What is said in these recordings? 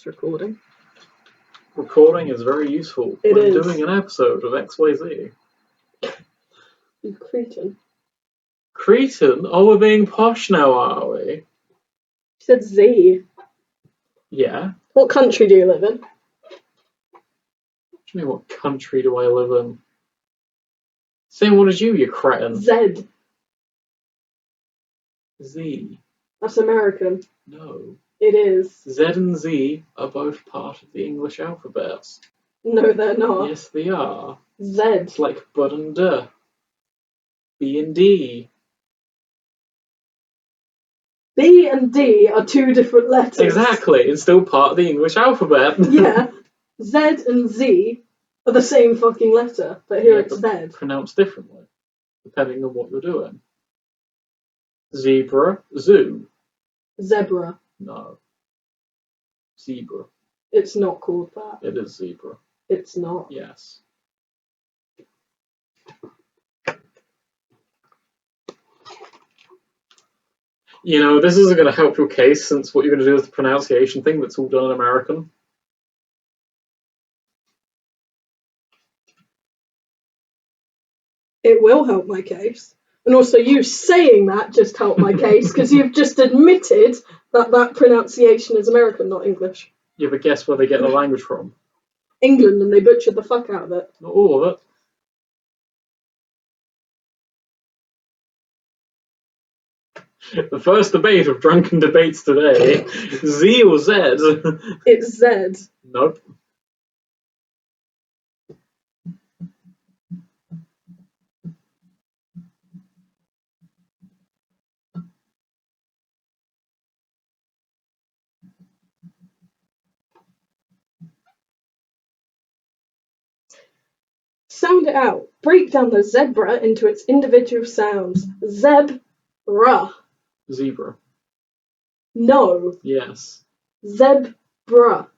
recording. Recording is very useful It when is. doing an episode of XYZ. You cretin. Cretan? Oh, we're being posh now, are we? You said Z. Yeah. What country do you live in? What do you mean, what country do I live in? Same one as you cretin. Z. Z. That's American. No. It is. Z and Z are both part of the English alphabet. No, they're not. Yes, they are. Z. It's like bud and duh. B and D. B and D are two different letters. Exactly. It's still part of the English alphabet. Yeah. Z and Z are the same fucking letter, but here it's Z. Pronounced differently, depending on what you're doing. Zebra, zoo. Zebra. No. Zebra. It's not called that. It is zebra. It's not. Yes. You know, this isn't going to help your case, since what you're going to do is the pronunciation thing that's all done in American. It will help my case. And also, you saying that just helped my case, because you've just admitted that that pronunciation is American, not English. You ever guess where they get the language from? England, and they butchered the fuck out of it. Not all of it. The first debate of Drunken Debates today. Z or Z? It's Z. Nope. Sound it out. Break down the zebra into its individual sounds. Zebra. Zebra. No. Yes. Zebra.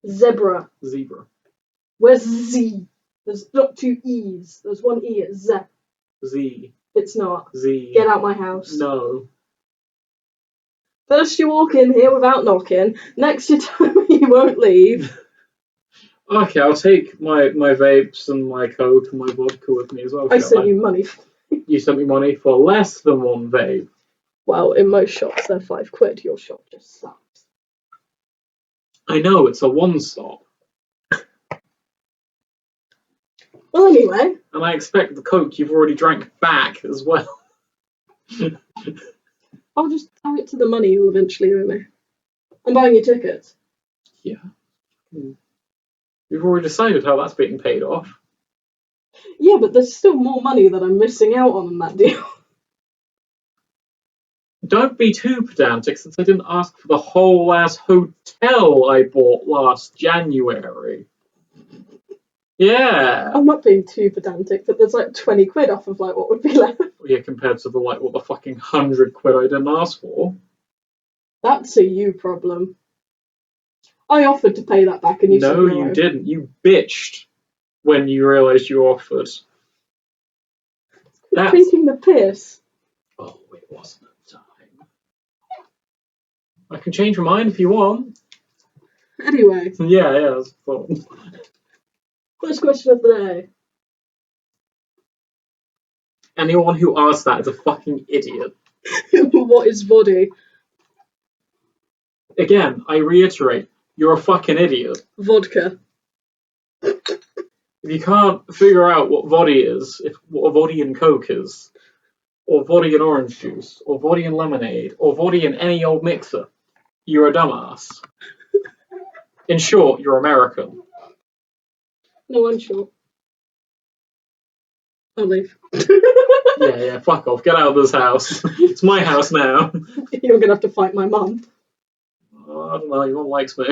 Zebra. Zebra. Where's Z? There's not two E's. There's one E. It's Z. Z. It's not. Z. Get out my house. No. First you walk in here without knocking. Next you tell me you won't leave. Okay, I'll take my vapes and my coke and my vodka with me as well. I sent you money. You sent me money for less than one vape. Well, in most shops they're £5. Your shop just sucks. I know, it's a one-stop. Well, anyway. And I expect the coke you've already drank back as well. I'll just add it to the money you'll eventually owe me. I'm buying you tickets. Yeah. We've already decided how that's being paid off. Yeah, but there's still more money that I'm missing out on in that deal. Don't be too pedantic, since I didn't ask for the whole ass hotel I bought last January. Yeah. I'm not being too pedantic, but there's like £20 off of like what would be left. Yeah, compared to the what the fucking £100 I didn't ask for. That's a you problem. I offered to pay that back and you said no. No, you didn't. You bitched when you realised you offered. You're taking the piss. Oh, it wasn't a time. I can change my mind if you want. Anyway. Yeah, that's fun. First question of the day. Anyone who asks that is a fucking idiot. What is body? Again, I reiterate, you're a fucking idiot. Vodka. If you can't figure out what voddy is, what a voddy and coke is, or voddy and orange juice, or voddy and lemonade, or voddy and any old mixer, you're a dumbass. In short, you're American. No, I'm sure. I'll leave. Yeah, fuck off. Get out of this house. It's my house now. You're gonna have to fight my mum. I don't know, your mum likes me.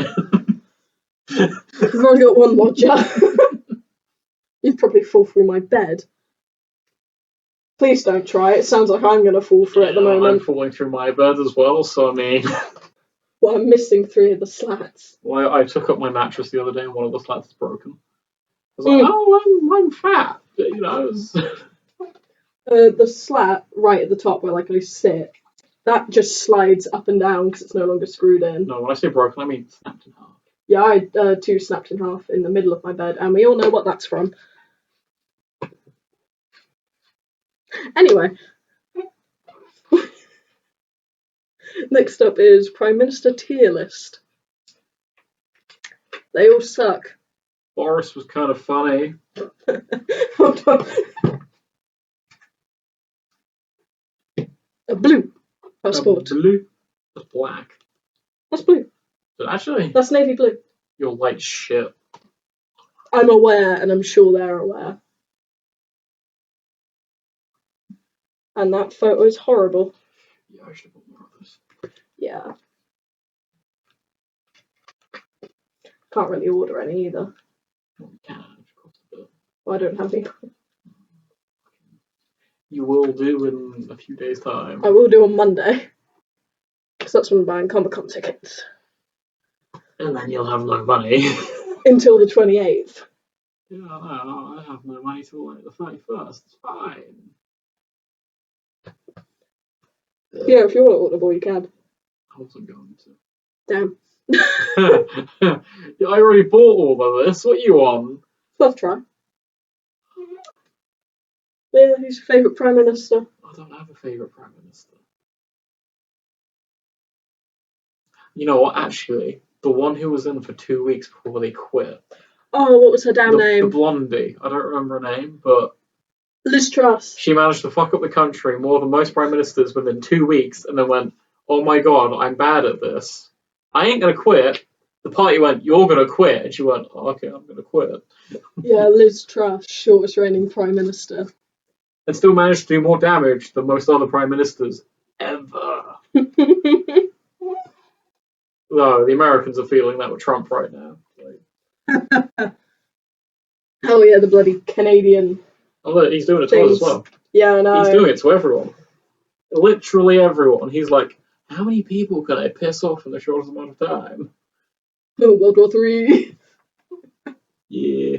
We've already got one lodger. You'd probably fall through my bed. Please don't try. It sounds like I'm gonna fall through at the moment. I'm falling through my bed as well, so I mean... Well, I'm missing 3 of the slats. Well, I took up my mattress the other day and one of the slats is broken. I was like, oh, I'm fat. You know, The slat right at the top where like I sit That just slides up and down because it's no longer screwed in. No, when I say broken, I mean snapped in half. Yeah, I had 2 snapped in half in the middle of my bed, and we all know what that's from. Anyway. Next up is Prime Minister tier list. They all suck. Boris was kind of funny. Hold on. A blue passport. Blue. That's black. That's blue. But actually, That's navy blue. you're light shit. I'm aware, and I'm sure they're aware. And that photo is horrible. Yeah, I should have put more of this. Yeah. Can't really order any either. Well, you can, of course, but Well, I don't have any. you will do in a few days' time. I will do on Monday. Because that's when I'm buying Comic-Con tickets. And then you'll have no money. Until the 28th. Yeah, no, I have no money till like the 31st. It's fine. Yeah, if you want to order more, you can. I wasn't going to. Damn. Yeah, I already bought all of this. What you on? Worth a try. Yeah, who's your favourite Prime Minister? I don't have a favourite Prime Minister. You know what, actually, the one who was in for 2 weeks before they quit. Oh, what was her damn name? The blondie. I don't remember her name, but Liz Truss. she managed to fuck up the country more than most Prime Ministers within 2 weeks and then went, oh my god, I'm bad at this. I ain't gonna quit. The party went, you're gonna quit. And she went, oh, okay, I'm gonna quit. Yeah, Liz Truss, shortest reigning Prime Minister. And still managed to do more damage than most other Prime Ministers ever. No, the Americans are feeling that with Trump right now. Oh yeah, the bloody Canadian. Oh, look, he's doing it to us as well. Yeah, I know. He's doing it to everyone. Literally everyone. He's like, how many people can I piss off in the shortest amount of time? Oh, World War III. Yeah.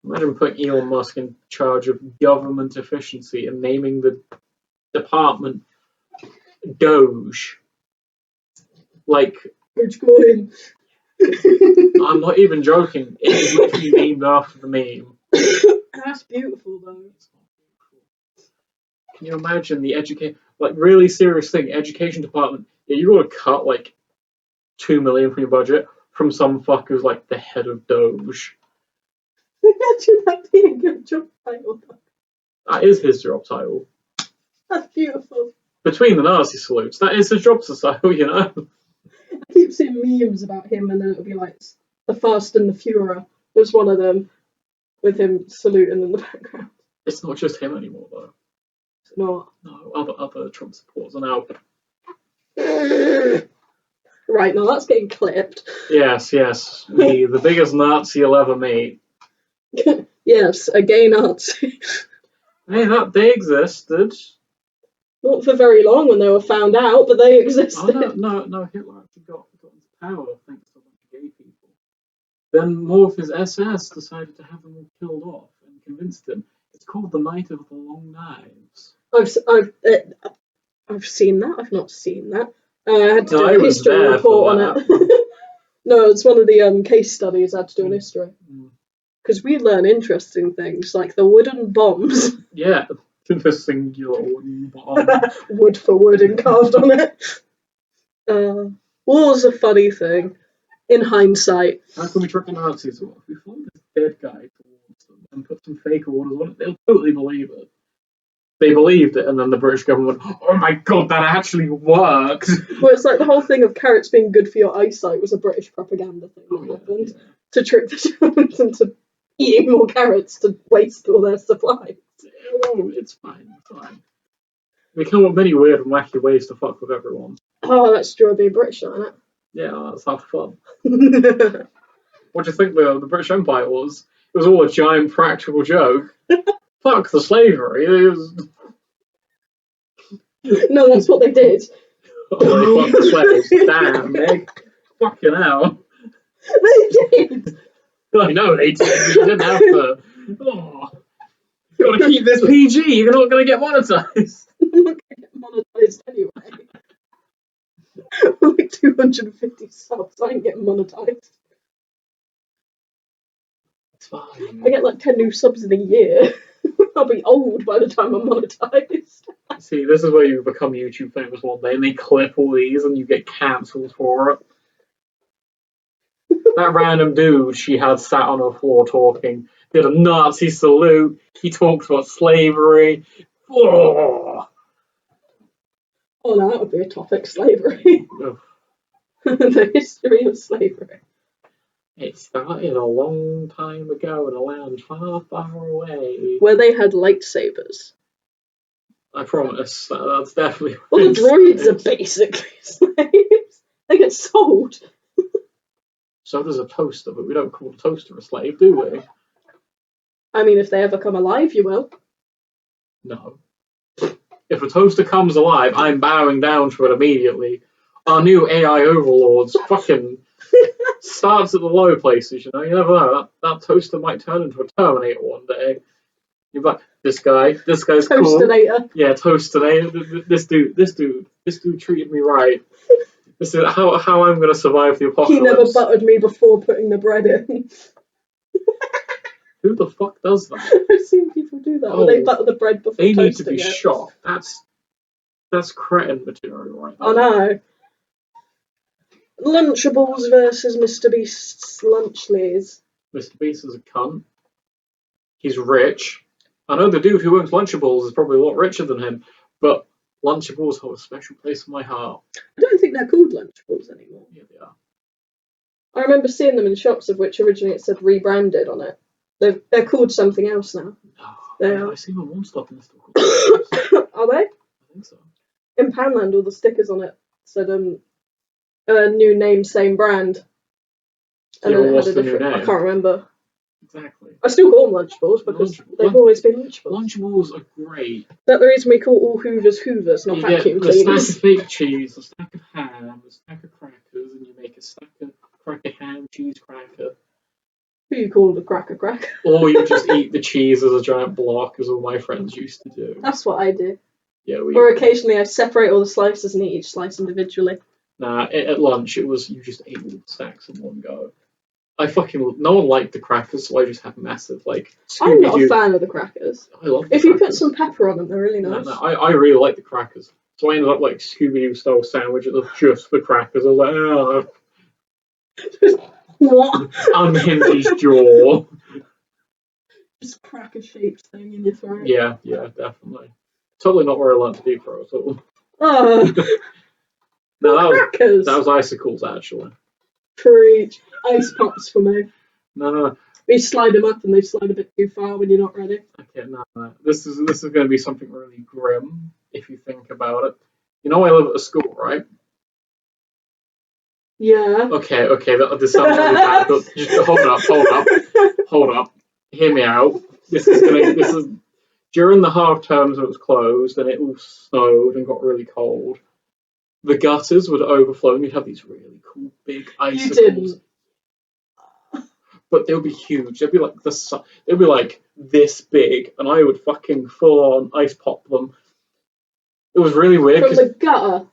Imagine putting Elon Musk in charge of government efficiency and naming the department Doge. Like, Dogecoin. I'm not even joking. It is literally named after the meme. That's beautiful, though. Can you imagine the really serious thing, education department? Yeah, you got to cut like $2 million from your budget from some fuck who's like the head of Doge. Imagine that being a job title. That is his job title. That's beautiful. Between the Nazi salutes, that is his job title, you know. I keep seeing memes about him, and then it'll be like the Fast and the Furious. There's one of them with him saluting in the background. It's not just him anymore, though. It's not. No, other Trump supporters are now. Right, now that's getting clipped. Yes. The biggest Nazi you'll ever meet. Yes, a gay Nazi. Hey, they existed. Not for very long when they were found out, but they existed. Oh, no, Hitler actually got into power thanks to a bunch of gay people. Then more of his SS decided to have them all killed off and convinced him. It's called the Night of the Long Knives. I've seen that. I've not seen that. I had to do I a was history there report for on it. No, it's one of the case studies I had to do in history. Because we learn interesting things, like the wooden bombs. Yeah, the singular wooden bomb. Wood for wood and carved on it. War's a funny thing, in hindsight. How can we trick the Nazis off? We found this dead guy towards them and put some fake orders on it. They'll totally believe it. They believed it, and then the British government went, oh my god, that actually worked! Well, it's like the whole thing of carrots being good for your eyesight was a British propaganda thing that happened to trick the Germans into eating more carrots to waste all their supply. Oh, it's fine. We come up with many weird and wacky ways to fuck with everyone. Oh, that's true of being British, isn't it? Yeah, that's half fun. What do you think the British Empire was? It was all a giant practical joke. Fuck the slavery. It was... No, that's what they did. Oh, they fucked the slaves. Damn, Meg. Fucking hell. They did. I know they did. You didn't have to. Oh. You gotta keep this PG. You're not gonna get monetized. I'm not gonna get monetized anyway. Like 250 subs, I ain't getting monetized. It's fine. I get like 10 new subs in a year. I'll be old by the time I'm monetized. See, this is where you become YouTube famous one day, and they clip all these, and you get cancelled for it. That random dude she had sat on her floor talking, did a Nazi salute, he talked about slavery. Oh, Oh, no, that would be a topic, slavery. The history of slavery. It started a long time ago in a land far, far away. Where they had lightsabers. I promise, that's definitely... Well, the droids are basically slaves. They get sold. So does a toaster, but we don't call a toaster a slave, do we? I mean, if they ever come alive, you will. No. If a toaster comes alive, I'm bowing down to it immediately. Our new AI overlords fucking starts at the low places, you know? You never know. That toaster might turn into a Terminator one day. You're like, this guy's cool. Toastinator. Yeah, Toastinator. This dude treated me right. This is how I'm gonna survive the apocalypse. He never buttered me before putting the bread in. Who the fuck does that? I've seen people do that. Oh, Where they butter the bread before they need to toasting be it. shot. That's cretin material right there. I know. Lunchables versus Mr. Beast's Lunchleys. Mr. Beast is a cunt. He's rich. I know the dude who owns Lunchables is probably a lot richer than him, but Lunchables hold a special place in my heart. I don't think they're called Lunchables anymore. Yeah, they are. I remember seeing them in shops of which originally it said rebranded on it. They're called something else now. They are. I see them one stop and they're still called Are they? I think so. In Poundland, all the stickers on it said new name, same brand. And Yeah, then it what's had a the new different. I name? can't remember. Exactly. I still call them Lunchables because they've always been Lunchables. Lunchables are great. Is that the reason we call all Hoovers Hoovers, not vacuum cleaners? You get a stack cleaners? of fake cheese, a stack of ham, a stack of crackers, and you make a stack of cracker ham cheese cracker. Who you call a cracker? Or you just eat the cheese as a giant block, as all my friends used to do. That's what I do. Yeah, Or occasionally I separate all the slices and eat each slice individually. Nah, at lunch it was you just ate all the stacks in one go. No one liked the crackers, so I just had massive I'm not a fan of the crackers. I love. If you put some pepper on them, they're really nice. No, I really like the crackers. So I ended up like Scooby-Doo style sandwiches of just the crackers. I was like, oh. What? Unhinge his jaw. Just cracker shaped thing in your throat. Yeah, definitely. Totally not where I learned to deep throw at all. Oh. No, Crackers. That was icicles actually. Preach. Ice pops for me. No. We slide them up and they slide a bit too far when you're not ready. Okay, no. This is going to be something really grim if you think about it. You know I live at a school, right? Yeah. Okay. This sounds really bad, but just hold up. Hear me out. This is during the half terms when it was closed and it all snowed and got really cold. The gutters would overflow and you'd have these really cool big icicles. You didn't. But they would be huge. They'd be like this big, and I would fucking full on ice pop them. It was really weird. From the gutter.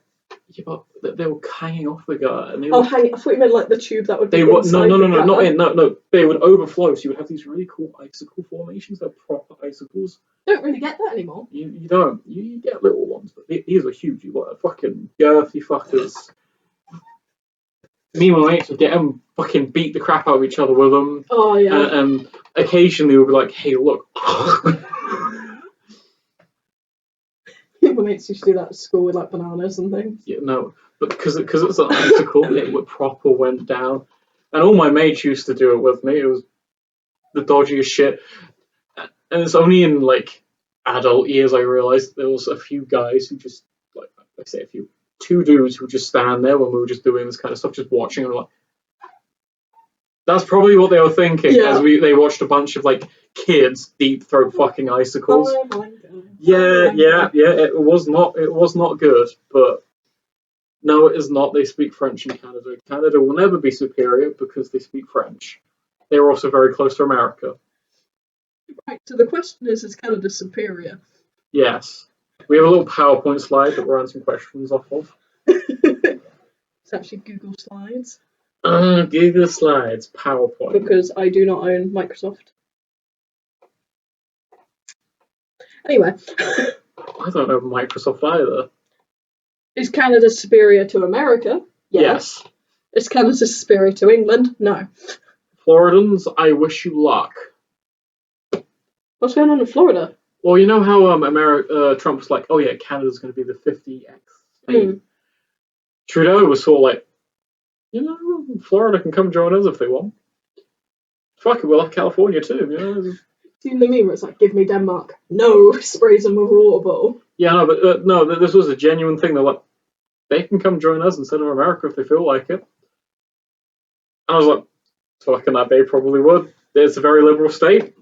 Yeah, but they were hanging off the gutter, and they hanging. I thought you meant like the tube that would be inside no. They would overflow, so you would have these really cool icicle formations. They're proper icicles. Don't really get that anymore. You don't. You get little ones, but these are huge. You got fucking girthy fuckers. Me and my mates would get them, fucking beat the crap out of each other with them. Oh, yeah. And occasionally we'd be like, hey, look. My mates used to do that at school with like bananas and things. Yeah, no, but because it's an icicle, it proper went down. And all my mates used to do it with me. It was the dodgiest shit. And it's only in like adult years I realised there was a few guys who just, like I say, two dudes who would just stand there when we were just doing this kind of stuff, just watching, and like, that's probably what they were thinking as they watched a bunch of like kids deep throat fucking icicles. Oh my god. Yeah. It was not good, but no, it is not. They speak French in Canada. Canada will never be superior because they speak French. They are also very close to America. Right. So the question is Canada superior? Yes. We have a little PowerPoint slide that we're answering questions off of. It's actually Google Slides. Google Slides, PowerPoint. Because I do not own Microsoft. Anyway. I don't know Microsoft either. Is Canada superior to America? Yes. Is Canada superior to England? No. Floridans, I wish you luck. What's going on in Florida? Well, you know how Trump was like, oh yeah, Canada's going to be the 50x state. Trudeau was sort of like, you know, Florida can come join us if they want. Fuck it, we'll have California too. You know? Seen the meme where it's like, give me Denmark. No, sprays them with a water bottle. Yeah, no, but no, this was a genuine thing. They're like, they can come join us instead of America if they feel like it. And I was like, fucking that they probably would. It's a very liberal state.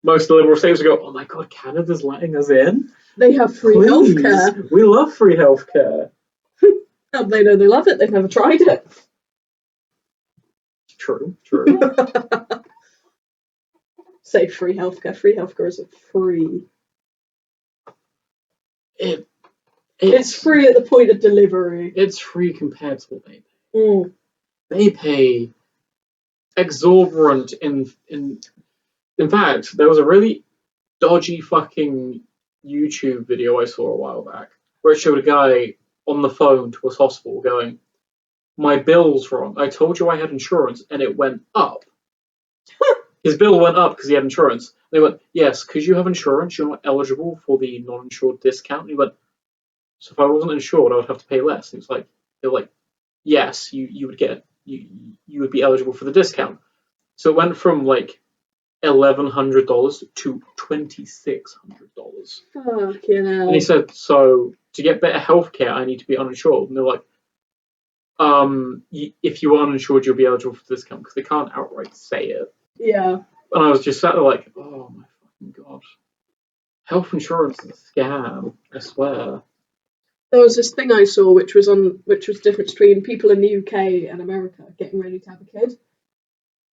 Most of the liberal states would go, oh my god, Canada's letting us in? They have free healthcare. We love free healthcare. How do they know they love it? They've never tried it. True. Say free healthcare. Free healthcare isn't free. It's free at the point of delivery. It's free compared to what they pay. They pay exorbitant in fact, there was a really dodgy fucking YouTube video I saw a while back where it showed a guy on the phone to his hospital going, my bill's wrong. I told you I had insurance and it went up. His bill went up because he had insurance. They went, yes, because you have insurance, you're not eligible for the non-insured discount. And he went, so if I wasn't insured, I would have to pay less. And they're like, yes, you would get you would be eligible for the discount. So it went from like $1,100 to $2,600. Fucking hell. And he said, so to get better healthcare, I need to be uninsured. And they're like, if you are uninsured, you'll be eligible for the discount because they can't outright say it. Yeah. And I was just sat there like, oh my fucking god. Health insurance is a scam, I swear. There was this thing I saw which was the difference between people in the UK and America getting ready to have a kid.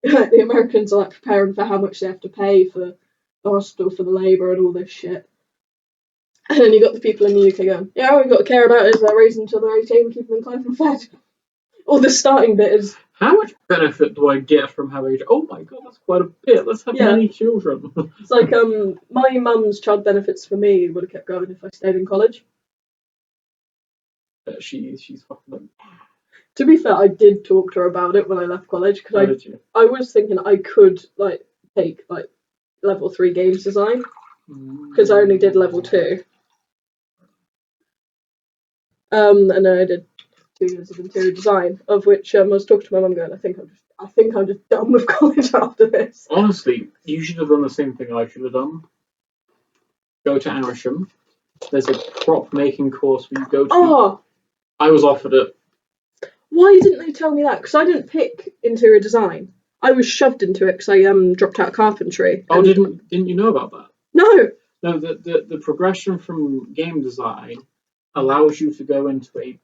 The Americans are like preparing for how much they have to pay for the hospital, for the labour and all this shit. And then you got the people in the UK going, yeah, all we've got to care about is raising until they're 18 and keeping them clothed and fed. Or the starting bit is, how much benefit do I get from having? Oh my god, that's quite a bit. Let's have many children. It's like my mum's child benefits for me would have kept going if I stayed in college. She's fucking. To be fair, I did talk to her about it when I left college because I was thinking I could take level 3 games design because I only did level 2. And then I did 2 years of interior design, of which I was talking to my mum going, I think I'm just done with college after this. Honestly, you should have done the same thing I should have done. Go to Amersham. There's a prop making course where you go to. Oh! I was offered it. Why didn't they tell me that? Because I didn't pick interior design. I was shoved into it because I dropped out of carpentry. Oh, didn't you know about that? No. No, the progression from game design allows you to go into a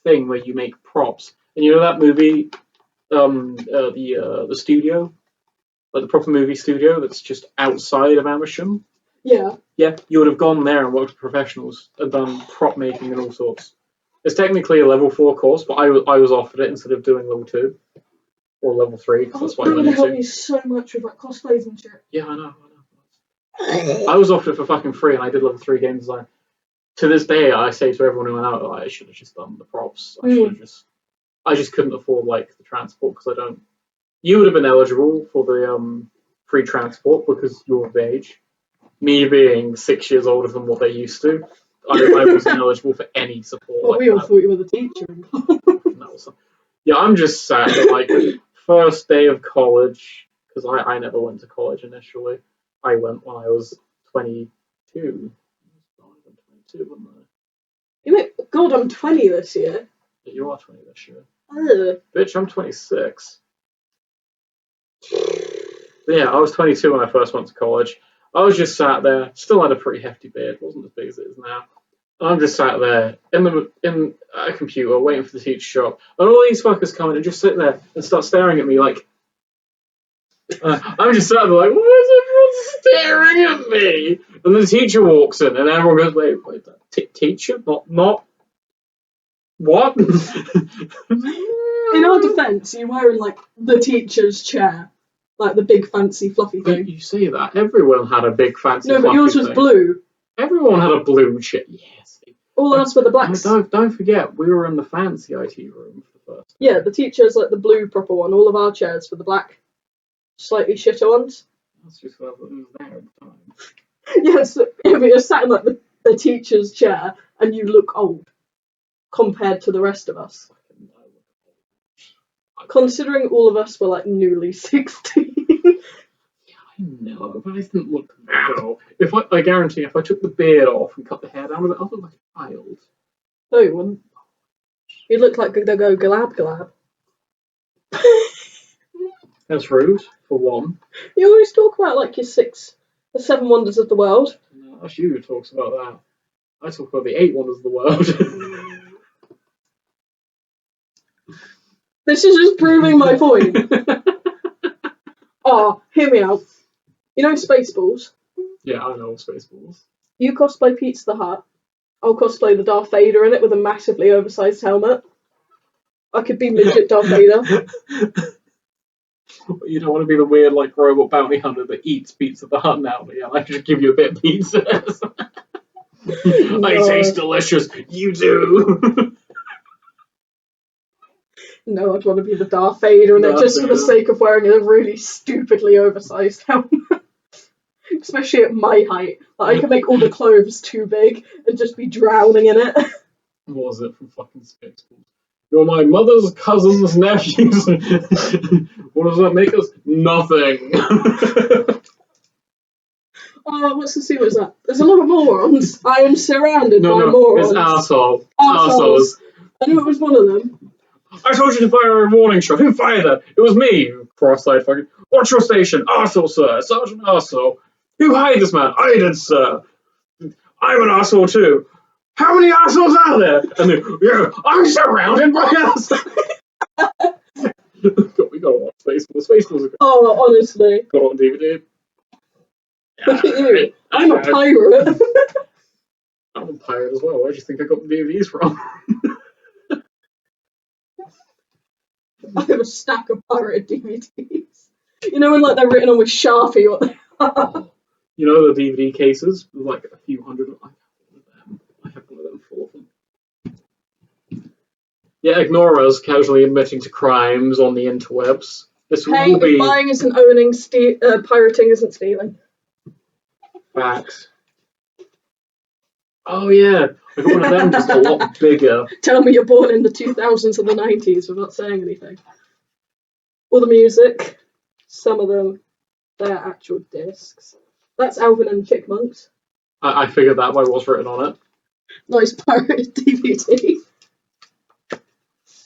thing where you make props. And you know that movie, the studio, like the proper movie studio that's just outside of Amersham. Yeah. Yeah, you would have gone there and worked with professionals and done prop making and all sorts. It's technically a level 4 course, but I was offered it instead of doing level 2 or level 3. That's why I went into. Helped me so much with cosplays and shit. Yeah, I know. I was offered it for fucking free, and I did level 3 game design. To this day, I say to everyone who went out, I should have just done the props. I just couldn't afford the transport because I don't. You would have been eligible for the free transport because you're of age. Me being 6 years older than what they used to, I wasn't eligible for any support. Well, we all thought you were the teacher. Yeah, I'm just sad that first day of college, because I never went to college initially. I went when I was 22. I was 22, wasn't I? You mean, God, I'm 20 this year. Yeah, you are 20 this year. Bitch, I'm 26. But yeah, I was 22 when I first went to college. I was just sat there, still had a pretty hefty beard, wasn't as big as it is now. And I'm just sat there in a computer waiting for the teacher to show up. And all these fuckers come in and just sit there and start staring at me like. I'm just sat there like, what is everyone staring at me. And the teacher walks in, and everyone goes, wait, teacher? Not what? In our defence, you were in like the teacher's chair, like the big fancy fluffy thing. You say that everyone had a big fancy. No, but yours was blue. Everyone had a blue chair. Yes. All ours were the blacks. Don't forget, we were in the fancy IT room for the first. Yeah, the teacher's like the blue proper one. All of our chairs were the black, slightly shitter ones. That's just what was there at the time. Yes, but you're sat in like the teacher's chair, and you look old compared to the rest of us. Considering all of us were like newly 16. I know, but I didn't look that old. I guarantee, if I took the beard off and cut the hair down a bit, I'd look like a child. No, you wouldn't. You look like they go glab. That's rude, for one. You always talk about like the 7 wonders of the world. No, that's you who talks about that. I talk about the 8 wonders of the world. This is just proving my point. Oh, hear me out. You know Spaceballs? Yeah, I know Spaceballs. You cosplay Pizza the Hut. I'll cosplay the Darth Vader in it with a massively oversized helmet. I could be midget Darth Vader. You don't want to be the weird like robot bounty hunter that eats Pizza the Hut now, but yeah, I could just give you a bit of pizza. I taste delicious. You do. No, I'd want to be the Darth Vader in it just for the sake of wearing a really stupidly oversized helmet. Especially at my height. Like, I can make all the clothes too big and just be drowning in it. What was it from fucking Spaceballs? You're my mother's cousin's nephews. What does that make us? Nothing. Oh, what's the scene was that? There's a lot of morons. I am surrounded by morons. It's arsehole. Arseholes. I knew it was one of them. I told you to fire a warning shot. Who fired that? It was me, you cross-eyed fucking. Watch your station. Arsehole, sir. Sergeant Arsehole. Who hired this man? I did, sir. I'm an arsehole too. How many assholes are there? And then, yeah, I'm surrounded by assholes. We gotta watch Spaceballs. Spaceballs are good. Oh, honestly. Got it on DVD. Look at you. I'm a pirate. I'm a pirate as well. Where do you think I got the DVDs from? I have a stack of pirate DVDs. You know when like they're written on with Sharpie what they are? You know the DVD cases? Like a few hundred. I have one of them full of them. Yeah, ignore us casually admitting to crimes on the interwebs. This hey, will be buying isn't owning, pirating isn't stealing. Facts. Oh yeah, I got one of them just a lot bigger. Tell me you're born in the 2000s and the 90s without saying anything. All the music, some of them, they're actual discs. That's Alvin and the Chipmunks. I figured that by what's written on it. Nice pirate DVD.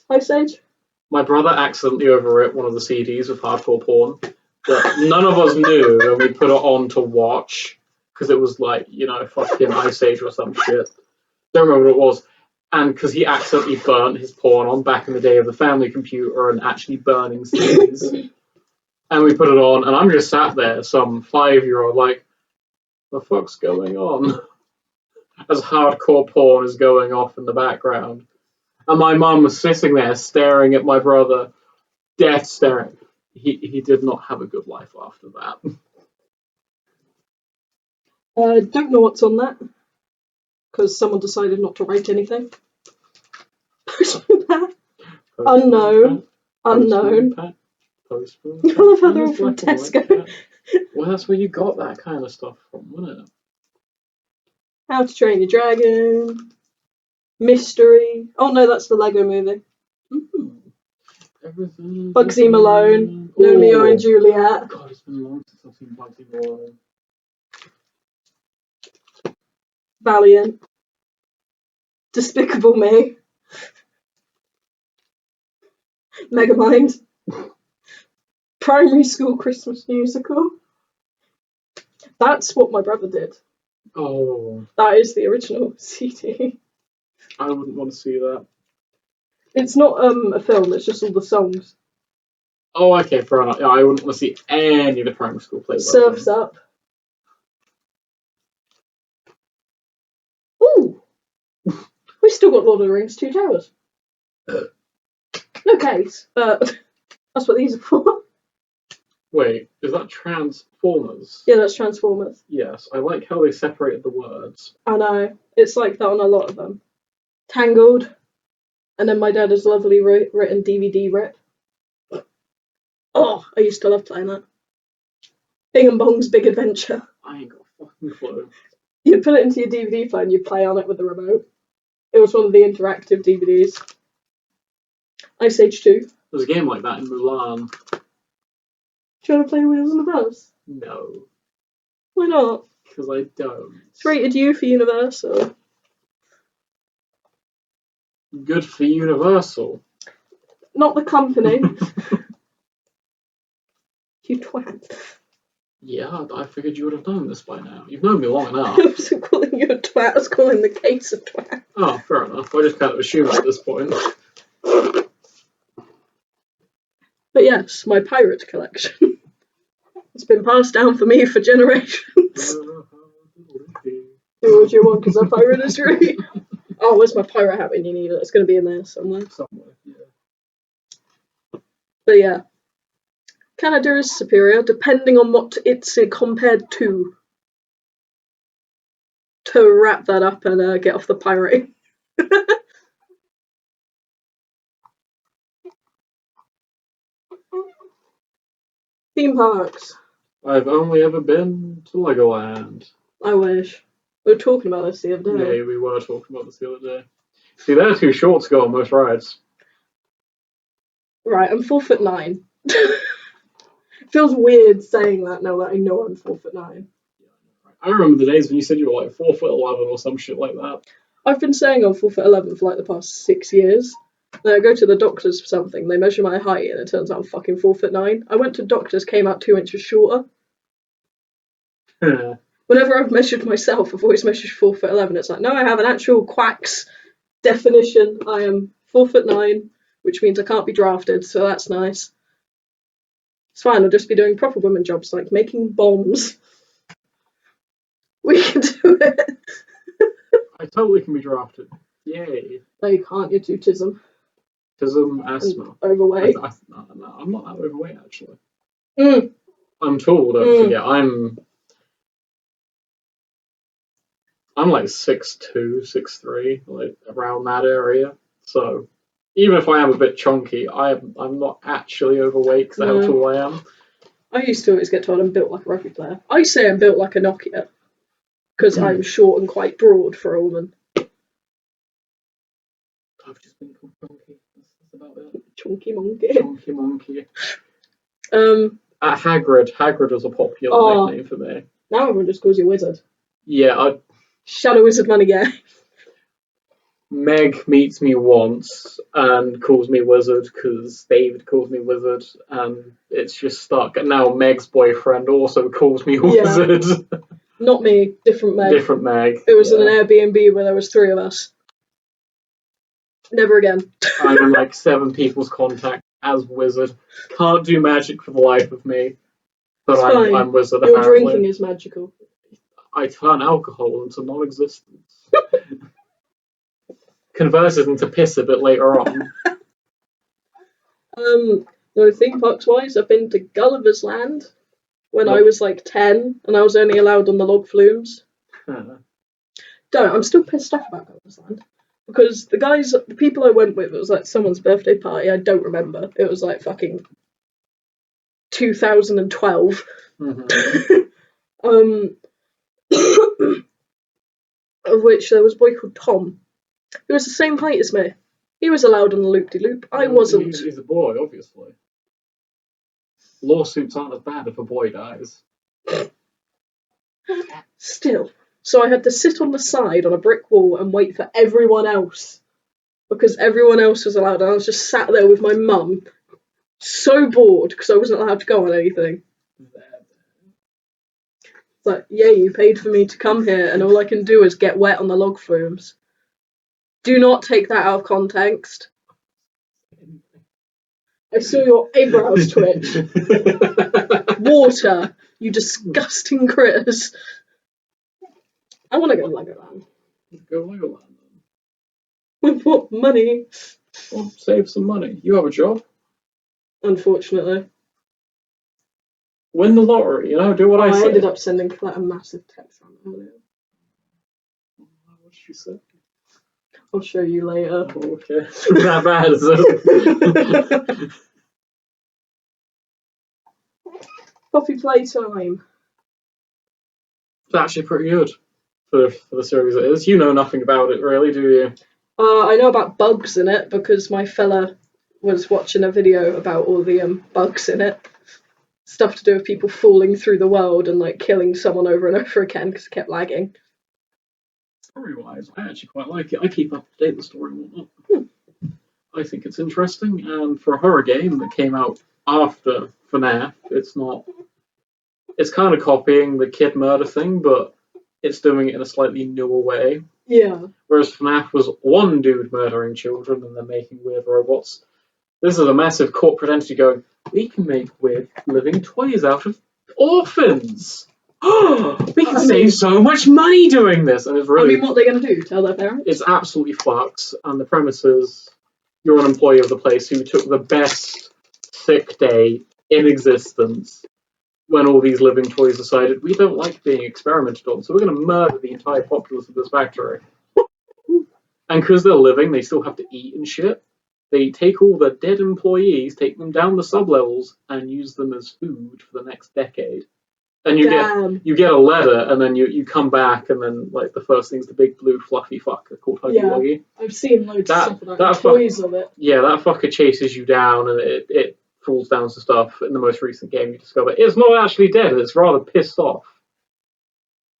Hi, Sage. My brother accidentally overwrote one of the CDs with hardcore porn that none of us knew, and we put it on to watch because it was like, you know, fucking Ice Age or some shit. Don't remember what it was. And because he accidentally burnt his porn on back in the day of the family computer and actually burning CDs. And we put it on, and I'm just sat there, some 5-year-old, like, the fuck's going on? As hardcore porn is going off in the background. And my mum was sitting there staring at my brother, death staring. He did not have a good life after that. Don't know what's on that. Because someone decided not to write anything. Unknown. Unknown. Postman. I love how they're all from Tesco. Well, that's where you got that kind of stuff from, wasn't it? How to Train Your Dragon. Mystery. Oh no, that's the Lego movie. Everything. Bugsy Malone. Romeo and Juliet. God, it's been long since I've seen Bugsy Malone. Valiant. Despicable Me. Megamind. Primary School Christmas Musical. That's what my brother did. Oh. That is the original CD. I wouldn't want to see that. It's not a film, it's just all the songs. Oh, okay, fair enough. Yeah, I wouldn't want to see any of the primary school plays. Surf's Up. We still got Lord of the Rings Two Towers. No case, but that's what these are for. Wait, is that Transformers? Yeah, that's Transformers. Yes, I like how they separated the words. I know. It's like that on a lot of them. Tangled. And then my dad has lovely written DVD rip. Oh, I used to love playing that. Bing and Bong's Big Adventure. I ain't got a fucking clue. You'd put it into your DVD player and you'd play on it with the remote. It was one of the interactive DVDs. Ice Age 2. There's a game like that in Mulan. Do you want to play Wheels on the Bus? No. Why not? Because I don't. It's rated U for Universal. Good for Universal. Not the company. You twat. Yeah, I figured you would have known this by now. You've known me long enough. I wasn't calling you a twat, I was calling the case a twat. Oh, fair enough. I just kind of assumed at this point. But yes, my pirate collection. It's been passed down for me for generations. Do what you want because I'm pirate history. Oh, where's my pirate hat when you need it? It's going to be in there somewhere. Somewhere, yeah. But yeah. Canada is superior, depending on what it's compared to. To wrap that up and get off the pirating. Theme parks. I've only ever been to Legoland. I wish. We were talking about this the other day. Yeah, we were talking about this the other day. See, they're too short to go on most rides. Right, I'm 4'9". Feels weird saying that now that I know I'm 4'9". I remember the days when you said you were like 4'11" or some shit like that. I've been saying I'm 4'11" for like the past 6 years. Then I go to the doctors for something, they measure my height, and it turns out I'm fucking 4'9". I went to doctors, came out 2 inches shorter. Whenever I've measured myself, I've always measured 4'11". It's like, no, I have an actual quacks definition. I am 4'9", which means I can't be drafted, so that's nice. It's fine, I'll just be doing proper women jobs like making bombs. We can do it. I totally can be drafted. Yay. No, you can't, you're too tism. Tism, asthma. Overweight. No, I'm not that overweight, actually. Mm. I'm tall, don't forget. I'm like 6'2", 6'3", like around that area. So even if I am a bit chunky, I'm not actually overweight because of how tall I am. I used to always get told I'm built like a rugby player. I say I'm built like a Nokia because I'm short and quite broad for a woman. I've just been called chunky. That's about it. Chunky monkey. Chunky monkey. At Hagrid was a popular nickname for me. Now everyone just calls you Wizard. Yeah, Shadow Wizard money guy. Meg meets me once and calls me Wizard because David calls me Wizard, and it's just stuck. And now Meg's boyfriend also calls me Wizard. Not me, different Meg. Different Meg. It was in an Airbnb where there was 3 of us. Never again. I'm in like 7 people's contact as Wizard. Can't do magic for the life of me, but I'm Wizard. Your apparently. Drinking is magical. I turn alcohol into non-existence. Convert it into piss a bit later on. No, theme parks wise, I've been to Gulliver's Land when I was like 10, and I was only allowed on the log flumes. I'm still pissed off about Gulliver's Land. Because the people I went with, it was like someone's birthday party, I don't remember. It was like fucking 2012. Of which there was a boy called Tom. He was the same height as me. He was allowed on the loop-de-loop. I wasn't. He's a boy, obviously. Lawsuits aren't as bad if a boy dies. Still. So I had to sit on the side on a brick wall and wait for everyone else. Because everyone else was allowed. And I was just sat there with my mum. So bored because I wasn't allowed to go on anything. It's like, yeah, you paid for me to come here and all I can do is get wet on the log flumes. Do not take that out of context. I saw your eyebrows twitch. Water, you disgusting critters. I want to go to Legoland. Go Legoland. With what money? Well, save some money. You have a job. Unfortunately. Win the lottery, do what I say. I ended up sending Colette a massive text on earlier. What did she say? I'll show you later. Oh, okay. That bad, is it? Coffee playtime. It's actually pretty good for the series it is. You know nothing about it, really, do you? I know about bugs in it because my fella was watching a video about all the bugs in it. Stuff to do with people falling through the world and like killing someone over and over again because it kept lagging. Story-wise, I actually quite like it. I keep up to date with the story and whatnot. I think it's interesting, and for a horror game that came out after FNAF, it's not. It's kind of copying the kid murder thing, but it's doing it in a slightly newer way. Yeah. Whereas FNAF was one dude murdering children and then making weird robots. This is a massive corporate entity going, we can make weird living toys out of orphans. We can save so much money doing this. And it's really. What are they going to do? Tell their parents? It's absolutely fucked. And the premise is you're an employee of the place who took the best sick day in existence when all these living toys decided we don't like being experimented on, so we're going to murder the entire populace of this factory. And because they're living, they still have to eat and shit. They take all the dead employees, take them down the sublevels, and use them as food for the next decade. And you get a letter, and then you come back, and then like the first thing's the big blue fluffy fucker called Huggy Wuggy. I've seen loads of stuff about toys of it. Yeah, that fucker chases you down, and it falls down to stuff. In the most recent game, you discover it's not actually dead; it's rather pissed off.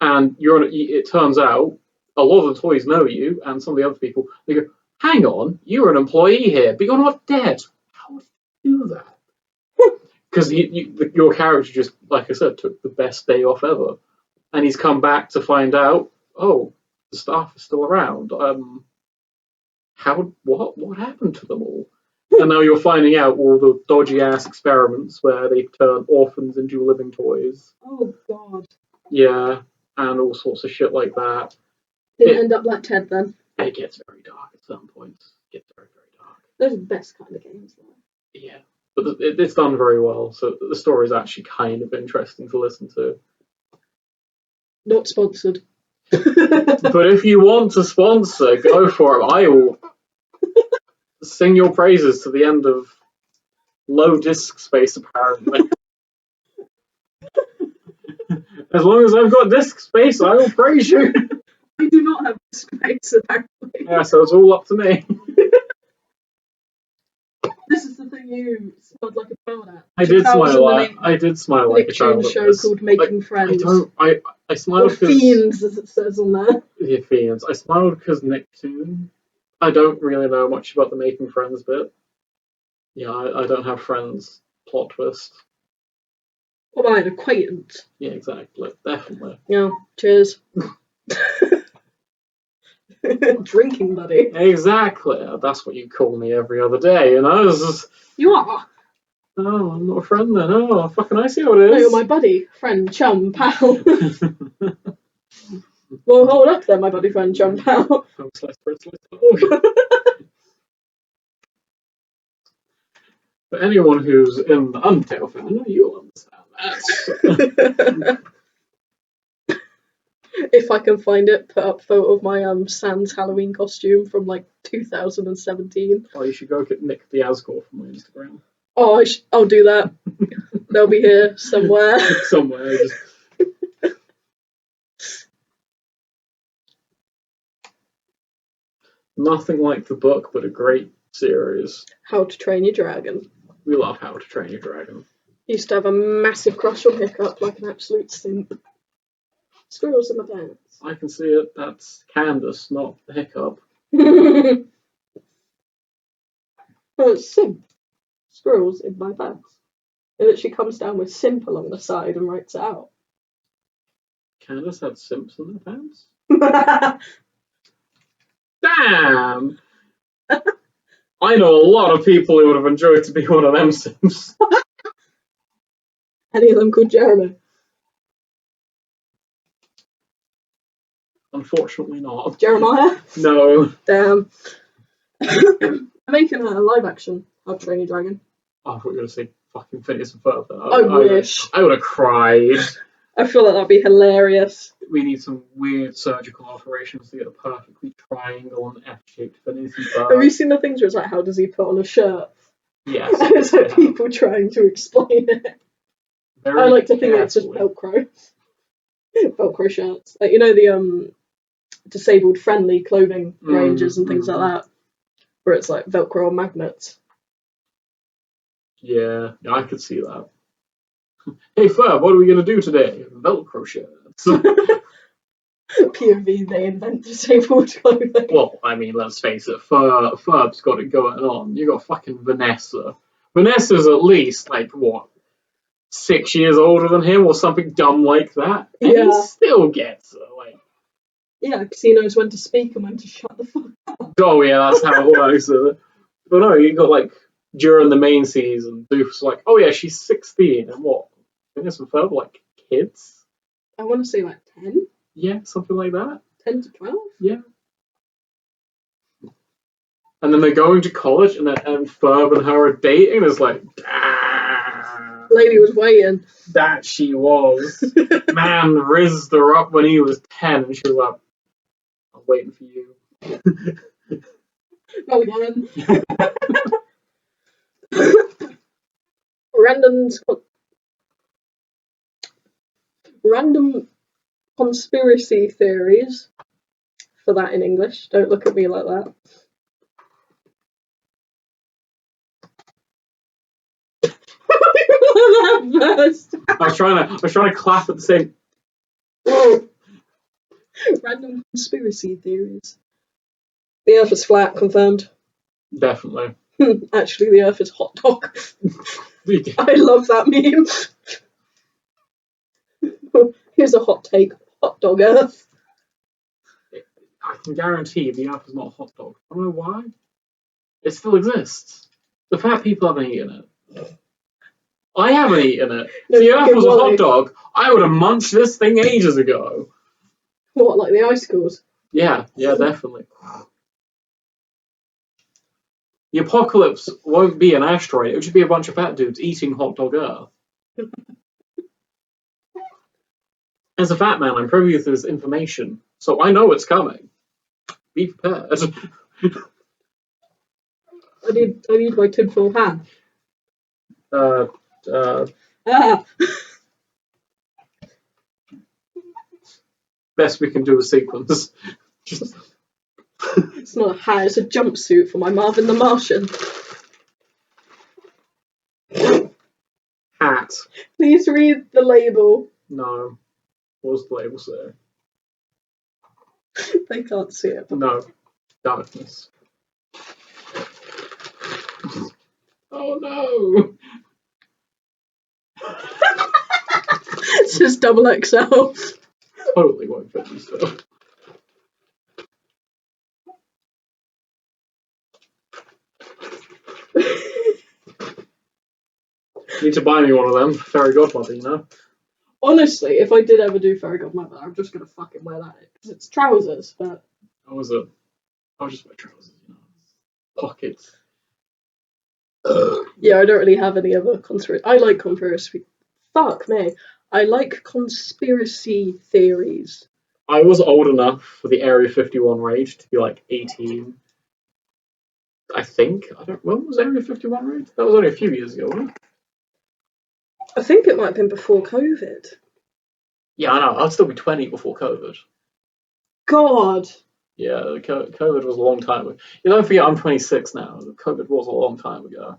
And it turns out a lot of the toys know you, and some of the other people they go, "Hang on, you're an employee here, but you're not dead. How would you do that?" Because your character just, like I said, took the best day off ever, and he's come back to find out, oh, the staff is still around. What happened to them all? And now you're finding out all the dodgy ass experiments where they turn orphans into living toys. Oh God. Yeah, and all sorts of shit like that. Didn't end up like Ted then. It gets very dark at some points. It gets very, very dark. Those are the best kind of games, though. Yeah. But it's done very well, so the story is actually kind of interesting to listen to. Not sponsored. But if you want to sponsor, go for it. I will sing your praises to the end of low disk space, apparently. As long as I've got disk space, I will praise you. I do not have disk space, apparently. Yeah, so it's all up to me. This is the thing you smiled like a child at. I did smile like a child at show this. called Making Friends. I smiled because... Fiends, as it says on there. Yeah, Fiends. I smiled because Nicktoon. I don't really know much about the Making Friends bit. Yeah, I don't have friends. Plot twist. What about an acquaintance? Yeah, exactly. Definitely. Yeah, cheers. Drinking buddy. Exactly. That's what you call me every other day, You are? Oh, I'm not a friend then. Oh, fucking I see how it is. No, you're my buddy, friend, chum, pal. Well, hold up then, my buddy, friend, chum, pal. For anyone who's in the Undertale fan, you'll understand that. If I can find it, put up a photo of my Sans Halloween costume from like 2017. Oh, you should go get Nick Diazgor from my Instagram. Oh, I'll do that. They'll be here somewhere. Somewhere. Nothing like the book, but a great series. How to Train Your Dragon. We love How to Train Your Dragon. Used to have a massive crush on Hiccup, like an absolute simp. Squirrels in my pants. I can see it. That's Candace, not the Hiccup. Oh, it's simp. Squirrels in my pants. And that she comes down with simp along the side and writes it out. Candace had simps in her pants? Damn! I know a lot of people who would have enjoyed to be one of them simps. Any of them called Jeremy? Unfortunately not. Jeremiah? No. Damn. I'm making a live action How to Train Your Dragon. Oh, I thought you were going to say fucking Phineas and Ferb. I wish. I would have cried. I feel like that'd be hilarious. We need some weird surgical operations to get a perfectly triangle and F-shaped Phineas and Ferb. Have you seen the things where it's like, how does he put on a shirt? Yes. And it's like people trying to explain it. I like to think it's just Velcro. Velcro shirts. Like, you know, the disabled friendly clothing ranges and things like that, where it's like Velcro or magnets. Yeah, I could see that. Hey Ferb, what are we gonna do today? Velcro shirts. POV, they invent disabled clothing. Well, I mean, let's face it, Ferb's got it going on. You got fucking Vanessa. Vanessa's at least, like, what, 6 years older than him or something dumb like that? And he still gets her, like... Yeah, because he knows when to speak and when to shut the fuck up. Oh yeah, that's how it works. But no, you got, like, during the main season, Doof's like, oh yeah, she's 16, and what? Vanessa and Ferb, like, kids? I want to say, like, 10? Yeah, something like that. 10 to 12? Yeah. And then they're going to college, and Ferb and her are dating. It's like, lady was waiting. That she was. Man rizzed her up when he was 10, and she was like, I'm waiting for you. Not again. Random conspiracy theories. For that in English. Don't look at me like that. I was trying to clap at the same. Random conspiracy theories. The Earth is flat, confirmed. Definitely. Actually, the Earth is hot dog. I love that meme. Here's a hot take: hot dog Earth. I can guarantee the Earth is not a hot dog. I don't know why. It still exists. The fat people haven't eaten it. I haven't eaten it. If the Earth was a hot dog, I would have munched this thing ages ago. What, like the icicles? Yeah, definitely. The apocalypse won't be an asteroid. It would just be a bunch of fat dudes eating hot dog Earth. As a fat man, I'm privy to this information, so I know it's coming. Be prepared. I need my tinfoil hat. Best we can do a sequence. It's not a hat, it's a jumpsuit for my Marvin the Martian. Hat. Please read the label. No. What does the label say? They can't see it. No. Darkness. Oh no! It's just double XL. Totally won't fit you still. You need to buy me one of them, fairy godmother, you know? Honestly, if I did ever do fairy godmother, I'm just gonna fucking wear that because it's trousers, but I'll just wear trousers, you know. Pockets. Yeah, I don't really have any other conspiracy. I like conspiracy. Fuck me. I like conspiracy theories. I was old enough for the Area 51 raid to be like 18. I think. When was Area 51 raid? That was only a few years ago, wasn't it? I think it might have been before COVID. Yeah, I know. I'd still be 20 before COVID. God. Yeah, COVID was a long time ago. You don't forget I'm 26 now. COVID was a long time ago.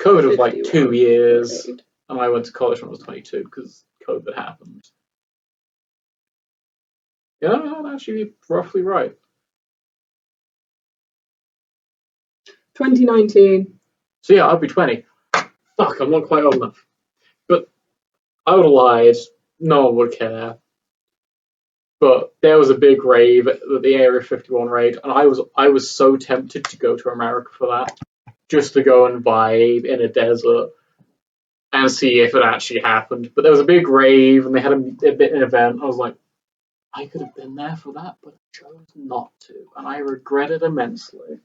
COVID was like 2 years, and I went to college when I was 22 because COVID happened. Yeah, that'd actually be roughly right. 2019. So yeah, I'd be 20. Fuck, I'm not quite old enough. But I would have lied. No one would care. But there was a big rave at the Area 51 raid, and I was so tempted to go to America for that, just to go and vibe in a desert and see if it actually happened. But there was a big rave, and they had an event. I was like, I could have been there for that, but I chose not to, and I regret it immensely.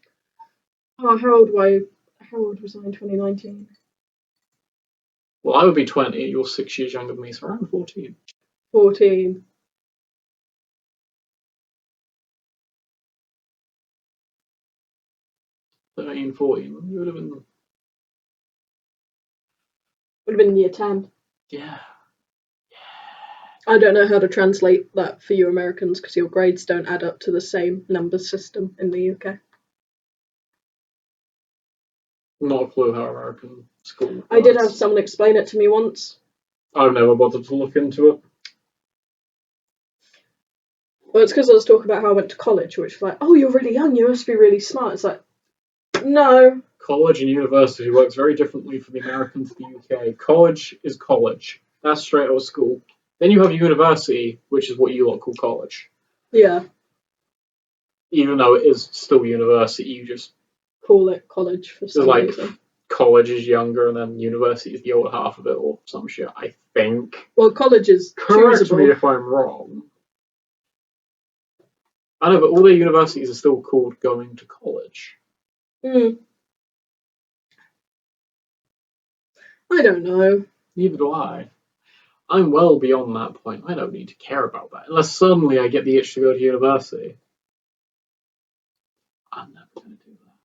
Oh, how old was I in 2019? Well, I would be 20. You're 6 years younger than me, so around 14. 14. Thirteen, 14. You would have been. Would have been year 10. Yeah. I don't know how to translate that for you Americans because your grades don't add up to the same numbers system in the UK. Not a clue how American school works. I did have someone explain it to me once. I've never bothered to look into it. Well, it's because I was talking about how I went to college, which was like, oh, you're really young, you must be really smart. It's like, no. College and university works very differently for the American to the UK. College is college. That's straight out of school. Then you have university, which is what you lot call college. Yeah. Even though it is still university, you just call it college for some reason. College is younger and then university is the older half of it or some shit, I think. Well, college is Correct choosable. me if I'm wrong. I know, but all their universities are still called going to college. I don't know. Neither do I. I'm well beyond that point. I don't need to care about that. Unless suddenly I get the itch to go to university. I'm never going to do that.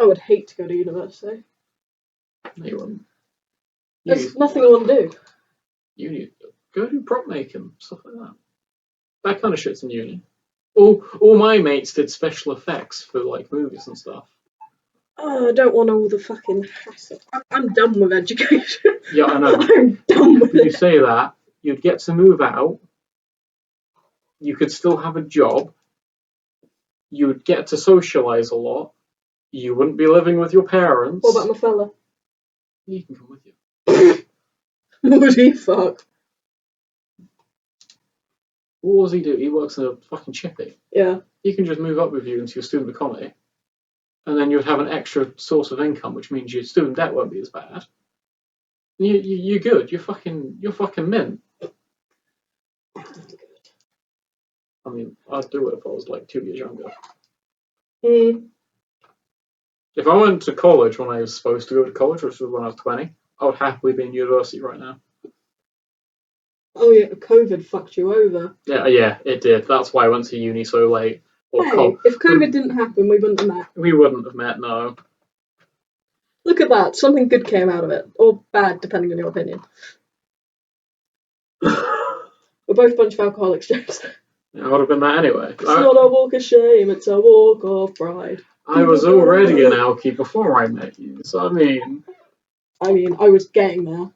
I would hate to go to university. No, you wouldn't. There's nothing I want to do. You need to go do prop making, stuff like that. That kind of shit's in uni. All my mates did special effects for like movies and stuff. Oh, I don't want all the fucking hassle. I'm done with education. Yeah, I know. I'm done with it. You say that, you'd get to move out. You could still have a job. You would get to socialise a lot. You wouldn't be living with your parents. What about my fella? He can come with you. Would he fuck? What does he do? He works in a fucking chippy. Yeah. He can just move up with you into your student economy. And then you'd have an extra source of income, which means your student debt won't be as bad. You're good. You're fucking mint. I mean, I'd do it if I was like 2 years younger. If I went to college when I was supposed to go to college, which was when I was 20, I would happily be in university right now. Oh yeah, COVID fucked you over. Yeah, it did. That's why I went to uni so late. Hey, if COVID didn't happen, we wouldn't have met. We wouldn't have met, no. Look at that. Something good came out of it. Or bad, depending on your opinion. We're both a bunch of alcoholics, James. I would have been that anyway. It's not a walk of shame, it's a walk of pride. I was already an alkie before I met you, so I mean, I was getting there.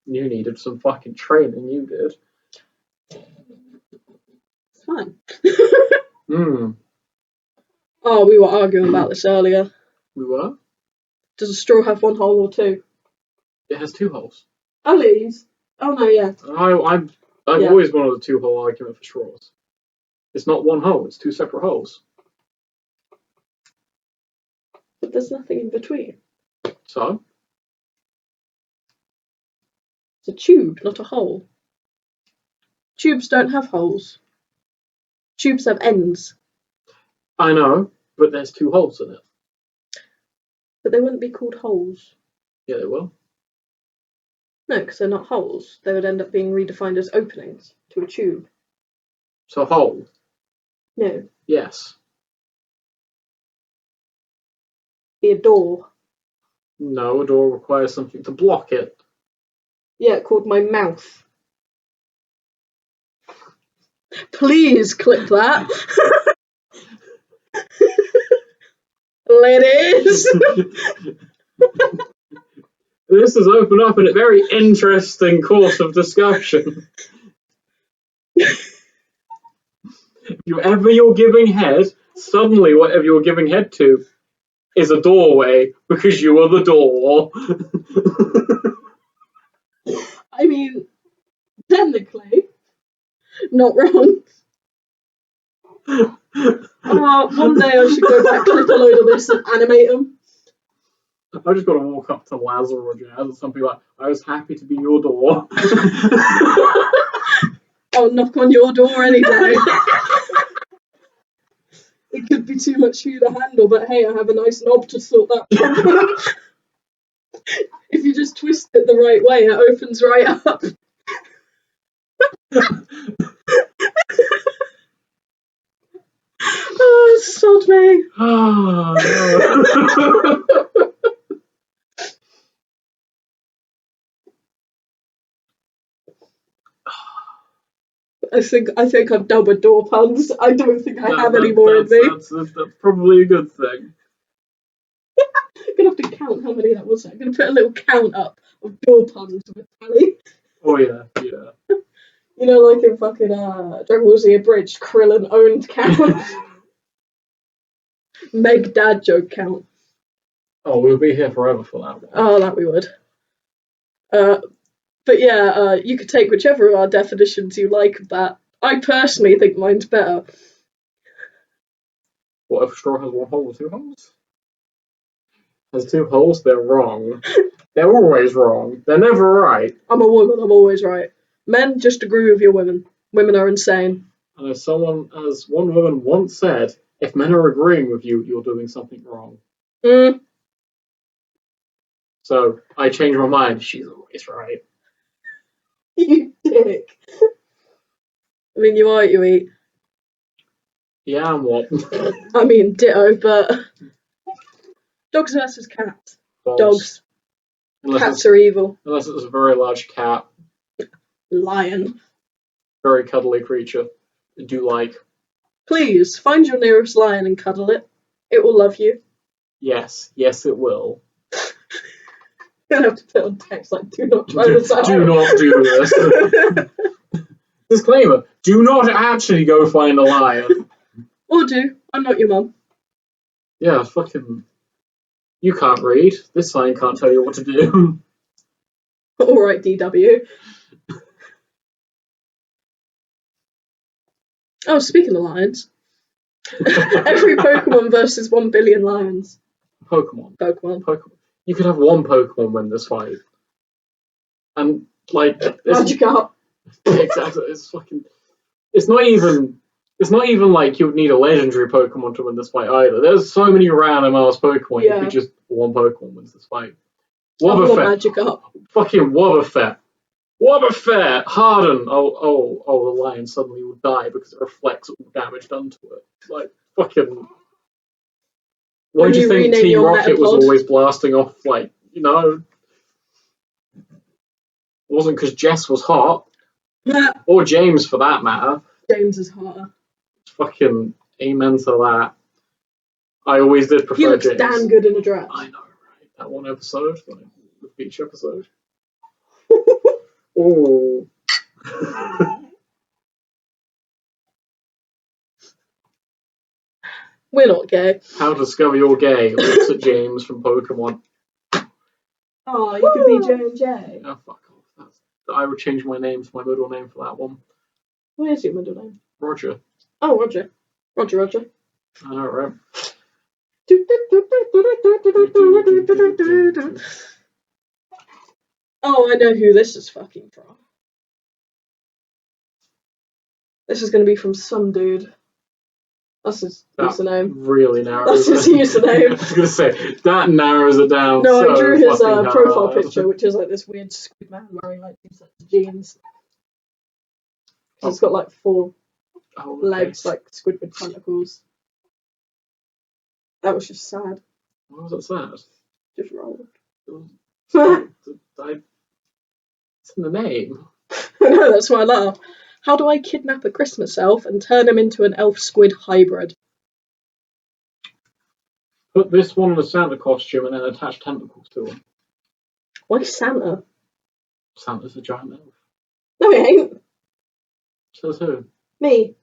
You needed some fucking training, you did. It's fine. Hmm. Oh, we were arguing about this earlier. We were? Does a straw have one hole or two? It has 2 holes. Oh, Lee's. Oh, no, yeah. I've always wanted a 2-hole argument for straws. It's not one hole, it's 2 separate holes. But there's nothing in between. So? It's a tube, not a hole. Tubes don't have holes. Tubes have ends. I know, but there's 2 holes in it. But they wouldn't be called holes. Yeah, they will. No, because they're not holes. They would end up being redefined as openings to a tube. So hole? No. Yes. Be a door. No, a door requires something to block it. Yeah, called my mouth. Please clip that. Ladies! This has opened up in a very interesting course of discussion. If you're giving head, suddenly whatever you're giving head to is a doorway because you are the door. I mean, technically, not wrong. One day I should go back, clip a load of this and animate them. I just got to walk up to Lazar or Jazz and some people like, I was happy to be your door. I'll knock on your door any day. It could be too much for you to handle, but hey, I have a nice knob to sort that problem. If you just twist it the right way, it opens right up. Oh, sod me. Oh, no. I think I'm done with door puns. I don't think I have any more in me. That's probably a good thing. I'm gonna have to count how many that was. I'm gonna put a little count up of door puns with tally. Oh yeah. You know, like in fucking Dragon Ball Z Abridged, Krillin owned count. Meg dad joke count. Oh, we'll be here forever for that one. Oh, that we would. But yeah, you could take whichever definitions you like of that. I personally think mine's better. What if a straw has one hole or two holes? Has two holes? They're wrong. They're always wrong. They're never right. I'm a woman. I'm always right. Men, just agree with your women. Women are insane. And as one woman once said, if men are agreeing with you, you're doing something wrong. So I changed my mind. She's always right. You dick. I mean, you are what you eat. Yeah, and what? I mean, ditto, but dogs versus cats. Dogs. Cats are evil. Unless it's a very large cat. Lion. Very cuddly creature. I do like. Please, find your nearest lion and cuddle it. It will love you. Yes, it will. You're gonna have to put on text like, do not try this out. Do not do this. Disclaimer, do not actually go find a lion. Or do. I'm not your mum. Yeah, fucking... You can't read. This sign can't tell you what to do. Alright, DW. Oh, speaking of lions. Every Pokemon versus 1 billion lions. Pokemon. You could have one Pokemon win this fight. And, like... Magikarp. Exactly. It's not even like you would need a legendary Pokemon to win this fight either. There's so many random ass Pokemon. Yeah. You could just one Pokemon wins this fight. Magikarp. Fucking Wobbuffet. Wobbuffet! Harden! Oh, the lion suddenly would die because it reflects all the damage done to it. Like, fucking... Why do you think Team Rocket was always blasting off, like, you know... It wasn't because Jess was hot. Or James, for that matter. James is hotter. Fucking amen to that. I always did prefer James. He looks damn good in a dress. I know, right? That one episode, like, the beach episode. Oh. We're not gay. How to discover you're gay? Looks at James from Pokemon. Oh, you could be J&J. Oh, fuck off. I would change my name to my middle name for that one. What is your middle name? Roger. Oh, Roger. Roger. I know, right? Oh, I know who this is fucking from. This is going to be from some dude. That's his username. Really narrows That's his username. I was going to say, that narrows it down. No, so I drew his fucking profile hard. picture, which is like this weird squid man wearing like two sets of jeans. It's got like four legs, like Squidward tentacles. That was just sad. Why was it sad? Just rolled. It's in the name. I know, that's why I laugh. How do I kidnap a Christmas elf and turn him into an elf-squid hybrid? Put this one in a Santa costume and then attach tentacles to him. Why Santa? Santa's a giant elf. No, he ain't. Says who? Me.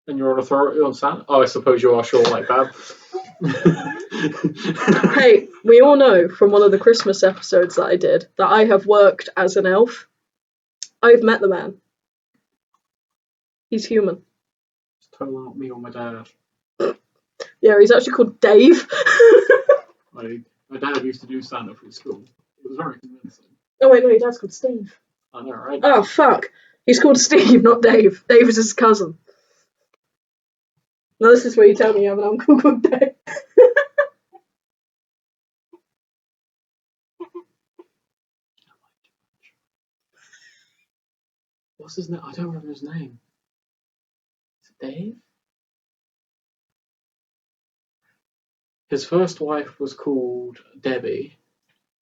And you're an authority on Santa? Oh, I suppose you are sure like that. Hey, we all know from one of the Christmas episodes that I did that I have worked as an elf. I've met the man. He's human. It's totally not me or my dad. Yeah, he's actually called Dave. My dad used to do Santa through school. It was very convincing. Oh wait, no, your dad's called Steve. I know, right? Oh, fuck. He's called Steve, not Dave. Dave is his cousin. Now, this is where you tell me you have an uncle called Dave. What's his name? I don't remember his name. Is it Dave? His first wife was called Debbie.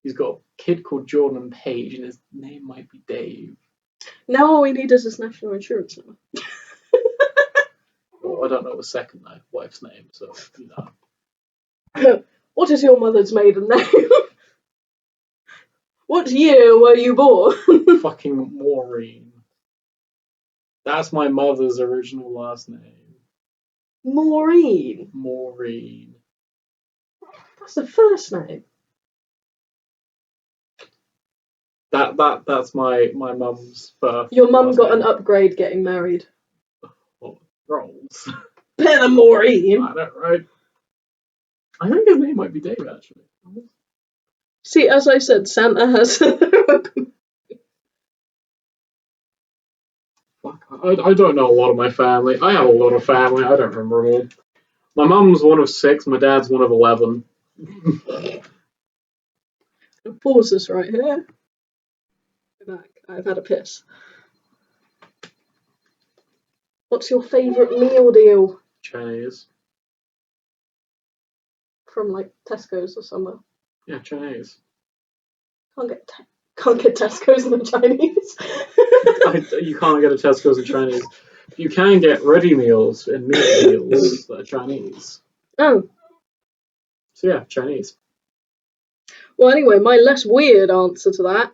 He's got a kid called Jordan Page, and his name might be Dave. Now all we need is his national insurance number. Well, I don't know his second wife's name, so you know. What is your mother's maiden name? What year were you born? Fucking Maureen. That's my mother's original last name. Maureen. Maureen. That's the first name. That's my mum's birth. Your mum got name. an upgrade getting married. Well, rolls. Better Maureen. I know, right? I think his name might be Dave, actually. See, as I said, Santa has. Fuck, I don't know a lot of my family. I have a lot of family. I don't remember them all. My mum's one of 6. My dad's one of 11. Pause this right here. Go back. I've had a piss. What's your favourite meal deal? Chinese. From like Tesco's or somewhere. Yeah, Chinese. Can't get Tesco's in the Chinese. You can't get a Tesco's in Chinese. You can get ready meals and meal deals that are Chinese. Oh. So yeah, Chinese. Well, anyway, my less weird answer to that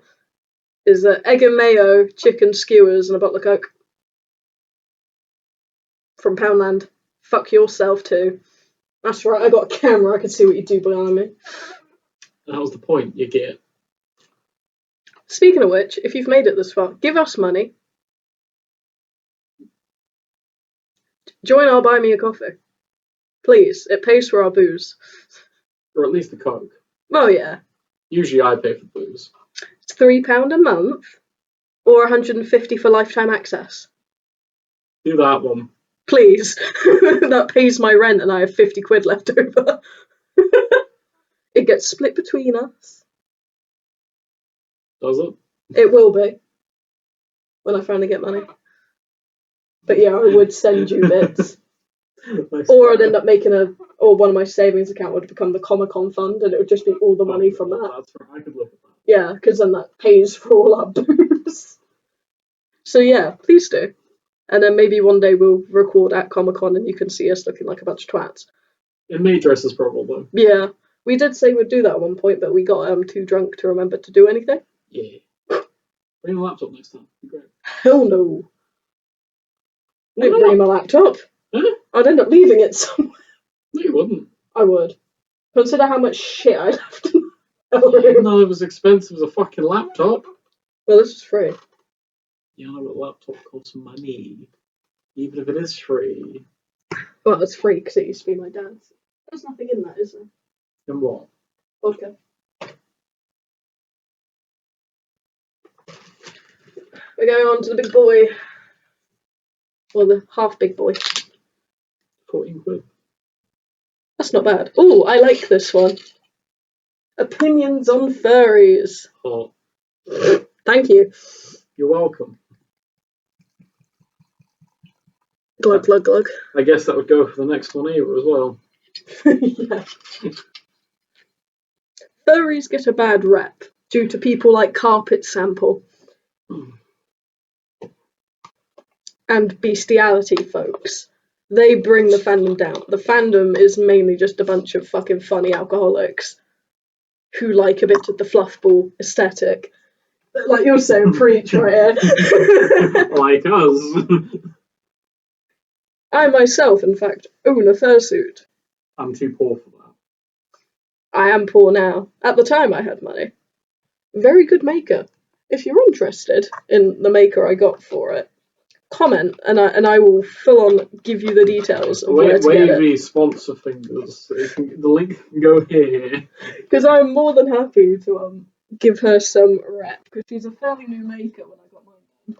is that egg and mayo, chicken skewers, and a bottle of Coke. From Poundland. Fuck yourself too. That's right, I got a camera, I can see what you do behind me. That was the point, you get. Speaking of which, if you've made it this far, give us money. Join our Buy Me a Coffee. Please, it pays for our booze. Or at least the Coke. Oh yeah. Usually I pay for booze. It's £3 a month, or £150 for lifetime access. Do that one. Please. That pays my rent and I have 50 quid left over. It gets split between us. Does it? It will be. When I finally get money. But yeah, I would send you bits. Or I'd end up making or one of my savings account would become the Comic-Con fund and it would just be all the money from that. That's right, I could look at that. Yeah, because then that pays for all our booze. So yeah, please do. And then maybe one day we'll record at Comic-Con and you can see us looking like a bunch of twats. In me dress as probably. Yeah. We did say we'd do that at one point, but we got too drunk to remember to do anything. Yeah. Bring a laptop next time. It'd be great. Hell no. I didn't bring my laptop. Huh? I'd end up leaving it somewhere. No, you wouldn't. I would. Consider how much shit I left in the room. No, it was expensive as a fucking laptop. Well, this is free. Yeah, I know, but a laptop costs money. Even if it is free. Well, it's free because it used to be my dad's. There's nothing in that, is there? And what? Vodka. We're going on to the big boy. Or the half big boy. 14 quid. That's not bad. Oh, I like this one. Opinions on furries. Oh. Thank you. You're welcome. Glug, glug, glug. I guess that would go for the next one here as well. Yeah. Furries get a bad rep due to people like Carpet Sample and bestiality folks. They bring the fandom down. The fandom is mainly just a bunch of fucking funny alcoholics who like a bit of the fluffball aesthetic. Like you're saying, preach right here. Like us. I myself, in fact, own a fursuit. I'm too poor for that. I am poor now. At the time I had money. Very good maker. If you're interested in the maker I got for it, comment and I will full on give you the details of where to get it. Wavy sponsor fingers. The link can go here. Because I'm more than happy to give her some rep because she's a fairly new maker when I got mine done.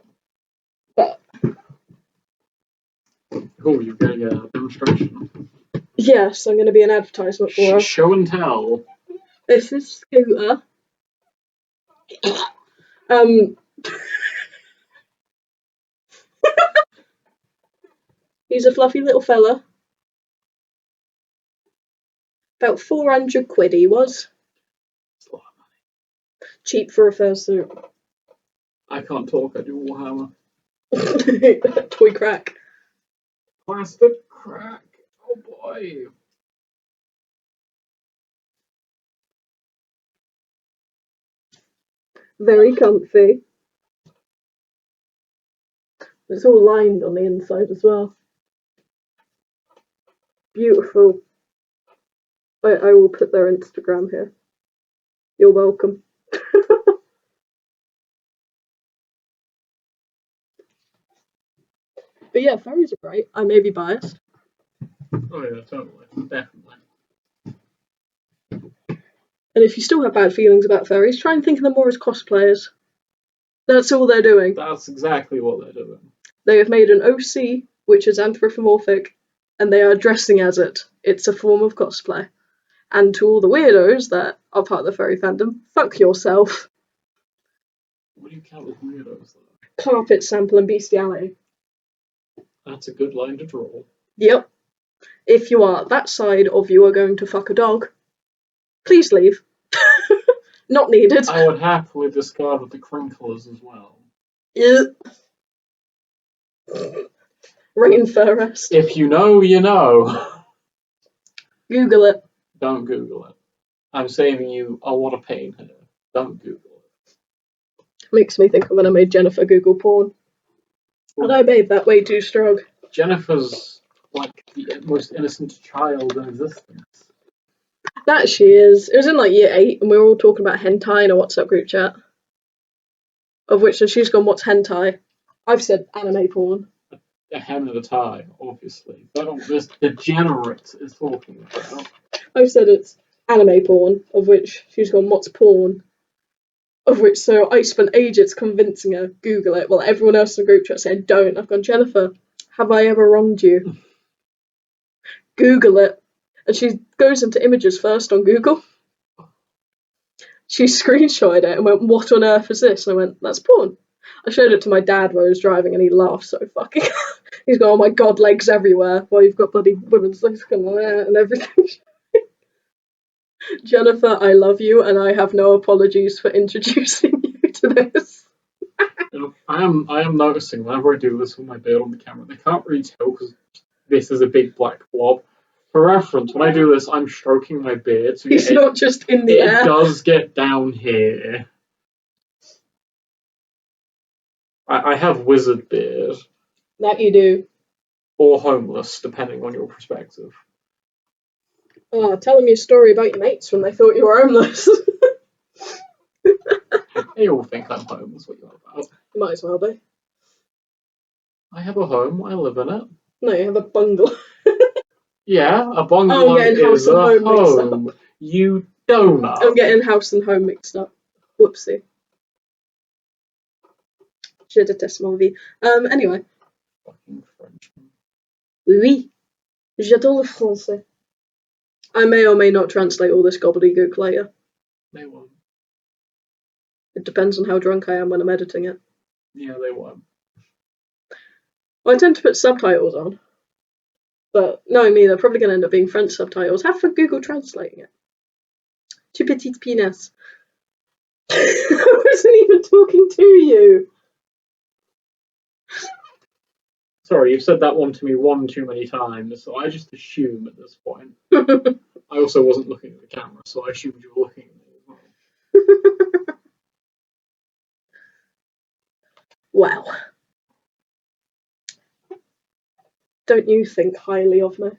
But Oh, you're getting a demonstration. yes, I'm going to be an advertisement for her. Show and tell. This is Scooter. He's a fluffy little fella. About 400 quid he was. It's a lot of money. Cheap for a fursuit. I can't talk, I do Warhammer. Toy crack. Plastic crack. Oh boy. Very comfy. It's all lined on the inside as well. Beautiful. I will put their Instagram here. You're welcome. But yeah, furries are great. I may be biased. Oh yeah, totally. Definitely. And if you still have bad feelings about furries, try and think of them more as cosplayers. That's all they're doing. That's exactly what they're doing. They have made an OC, which is anthropomorphic, and they are dressing as it. It's a form of cosplay. And to all the weirdos that are part of the furry fandom, fuck yourself. What do you count as weirdos though? Carpet sample and bestiality. That's a good line to draw. Yep. If you are that side of you are going to fuck a dog, please leave. Not needed. I would happily discard with the crinklers as well. Rainforest. If you know, you know. Google it. Don't Google it. I'm saving you a lot of pain here. Don't Google it. Makes me think I'm gonna make Jennifer Google porn. And I made that way too strong. Jennifer's like the most innocent child in existence. That she is. It was in like year 8 and we were all talking about hentai in a WhatsApp group chat. Of which she's gone, what's hentai? I've said anime porn. A hen and a tie, obviously. That's what this degenerate is talking about. I've said it's anime porn, of which she's gone, what's porn? Of which, so I spent ages convincing her, Google it, while everyone else in the group chat said, don't. I've gone, Jennifer, have I ever wronged you? Google it. And she goes into images first on Google. She screenshotted it and went, what on earth is this? And I went, that's porn. I showed it to my dad while I was driving and he laughed so fucking. He's gone, oh my god, legs everywhere. Well, you've got bloody women's legs and everything. Jennifer, I love you and I have no apologies for introducing you to this. I am noticing whenever I do this with my beard on the camera, they can't really tell because this is a big black blob. For reference, when I do this, I'm stroking my beard. So He's not just in the air. It does get down here. I have wizard beard. That you do. Or homeless, depending on your perspective. Oh, telling me a story about your mates when they thought you were homeless. They all think I'm homeless, what you're about. You might as well be. I have a home, I live in it. No, you have a bungalow. Yeah, a bungalow is a home. You donut. I'm getting house and home mixed up. Whoopsie. Je déteste ma vie. Anyway. Fucking Frenchman. Oui. J'adore le français. I may or may not translate all this gobbledygook later. They won't. It depends on how drunk I am when I'm editing it. Yeah, they won't. Well, I tend to put subtitles on. But knowing me, they're probably going to end up being French subtitles. Have for Google translating it. Tu petite penis. I wasn't even talking to you. Sorry, you've said that one to me one too many times, so I just assume at this point. I also wasn't looking at the camera, so I assumed you were looking at me as well. Wow. Don't you think highly of me?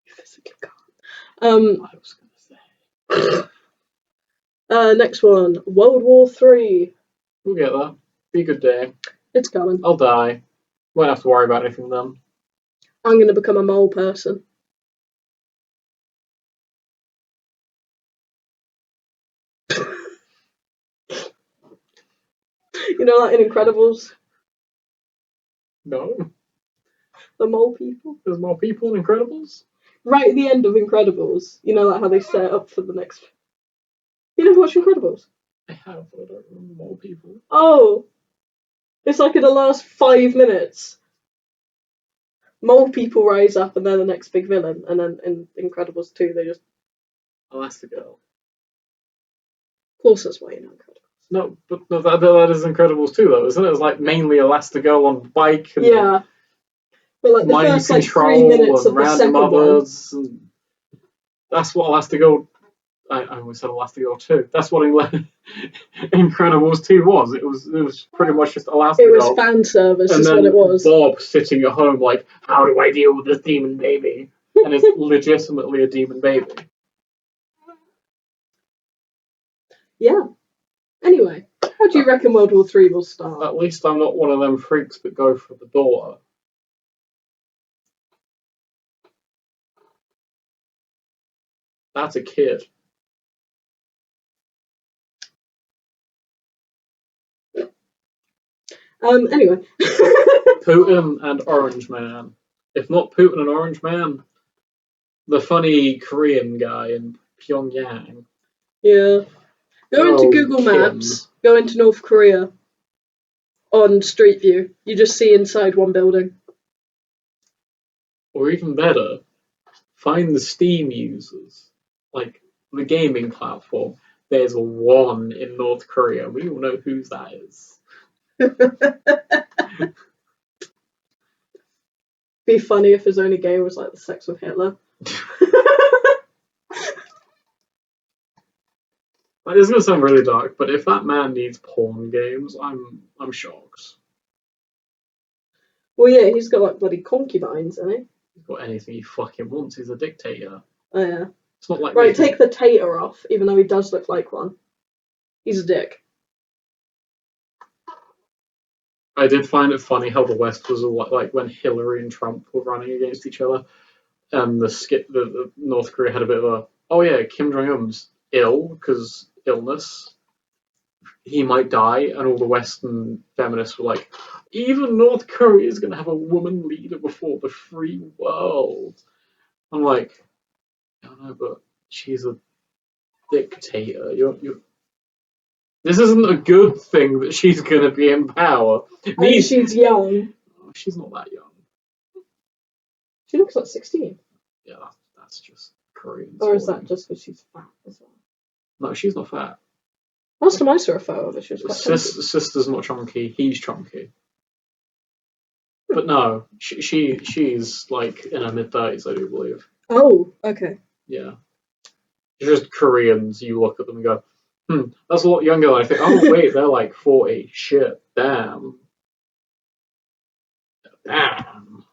You physically can't. I was going to say. Next one. World War III. We'll get that. Be a good day. It's coming. I'll die. Won't have to worry about anything then. I'm going to become a mole person. know that in Incredibles? No. The mole people? There's more people in Incredibles? Right at the end of Incredibles. You know, like how they set up for the next... You never watched Incredibles? I have, but I don't remember more people. Oh! It's like in the last 5 minutes. Mole people rise up and they're the next big villain. And then in Incredibles 2, they just... Elastigirl. Of course that's why you know Incredibles. No, but no, that is Incredibles too, though, isn't it? It's like mainly Elastigirl on bike and Yeah. But like the mind first like 3 control minutes and of the random second one... others. And that's what Elastigirl... I almost said Elastigirl 2. That's what Incredibles 2 was. It was pretty much just Elastigirl. It was fan service, and is then what it was. Bob sitting at home like, how do I deal with this demon baby? And it's legitimately a demon baby. Yeah. Anyway, how do you reckon World War III will start? At least I'm not one of them freaks that go for the door. That's a kid. Anyway. Putin and Orange Man. If not Putin and Orange Man, the funny Korean guy in Pyongyang. Yeah. Go into Google Maps, go into North Korea on Street View. You just see inside one building. Or even better, find the Steam users. Like the gaming platform. There's one in North Korea. We all know whose that is. Be funny if his only game was like the sex with Hitler. Like, this is gonna sound really dark, but if that man needs porn games, I'm shocked. Well, yeah, he's got like bloody concubines, hasn't he? He's got anything he fucking wants. He's a dictator. Oh yeah. It's not like right. Take the tater off, even though he does look like one. He's a dick. I did find it funny how the West was all like when Hillary and Trump were running against each other, and the North Korea had a bit of a, oh yeah, Kim Jong Un's ill because illness, he might die, and all the Western feminists were like, even North Korea is going to have a woman leader before the free world. I'm like, I don't know, but she's a dictator. This isn't a good thing that she's going to be in power. And she's young. Oh, she's not that young. She looks like 16. Yeah, that's just Korean. Or is that just because she's fat as well? No, she's not fat. Last time I saw a photo of her, she was quite chunky. Sister's not chunky. He's chunky. But no, she's like in her mid-30s, I do believe. Oh, okay. Yeah. Just Koreans, you look at them and go, that's a lot younger than I think. Oh, wait, they're like 40. Shit, damn. Damn.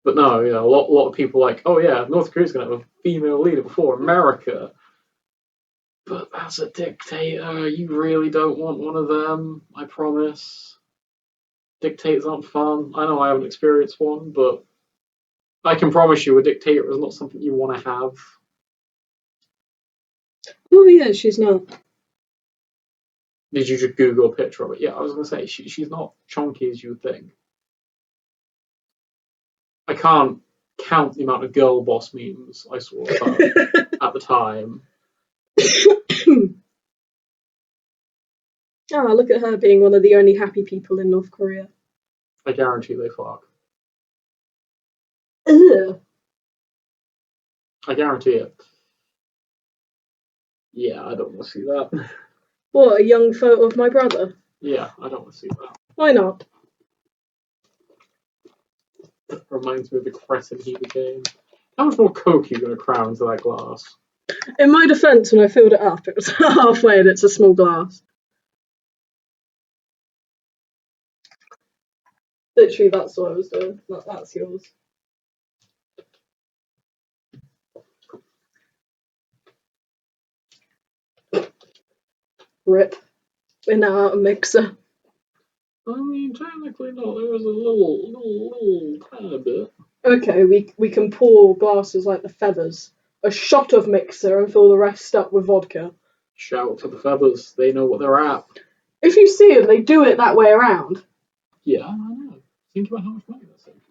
But no, a lot of people are like, oh yeah, North Korea's going to have a female leader before America. But that's a dictator. You really don't want one of them, I promise. Dictators aren't fun. I know I haven't experienced one, but I can promise you a dictator is not something you want to have. Oh yeah, she's not. Did you just Google a picture of it? Yeah, I was going to say, she's not chunky as you would think. I can't count the amount of girl boss memes I saw of her at the time. Oh, look at her being one of the only happy people in North Korea. I guarantee they fuck. Ugh. I guarantee it. Yeah, I don't want to see that. What, a young photo of my brother? Yeah, I don't want to see that. Why not? It reminds me of the cretin he became. How much more coke are you going to cram into that glass? In my defence, when I filled it up, it was halfway and it's a small glass. Literally, that's what I was doing. That's yours. Rip. We're now out of mixer. I mean, technically not. There was a little tiny bit. Okay, we can pour glasses like the feathers. A shot of mixer and fill the rest up with vodka. Shout to the feathers. They know what they're at. If you see them, they do it that way around. Yeah, I know. Think about how much money that's saving.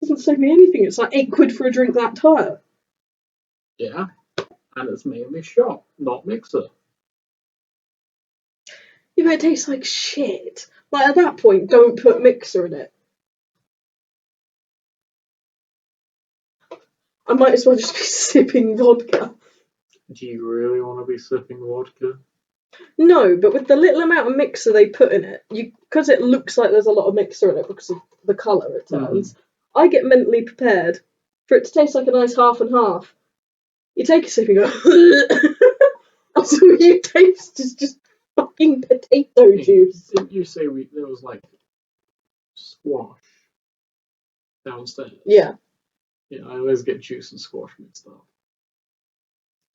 Doesn't save me anything. It's like £8 for a drink that tire. Yeah, and it's mainly shot, not mixer. Yeah, but it tastes like shit. Like, at that point, don't put mixer in it. I might as well just be sipping vodka. Do you really want to be sipping vodka? No, but with the little amount of mixer they put in it, because it looks like there's a lot of mixer in it because of the colour it turns, I get mentally prepared for it to taste like a nice half and half. You take a sip and go, that's all you taste is just fucking potato juice. Didn't you say there was like squash downstairs? Yeah. Yeah, I always get juice and squash mixed up.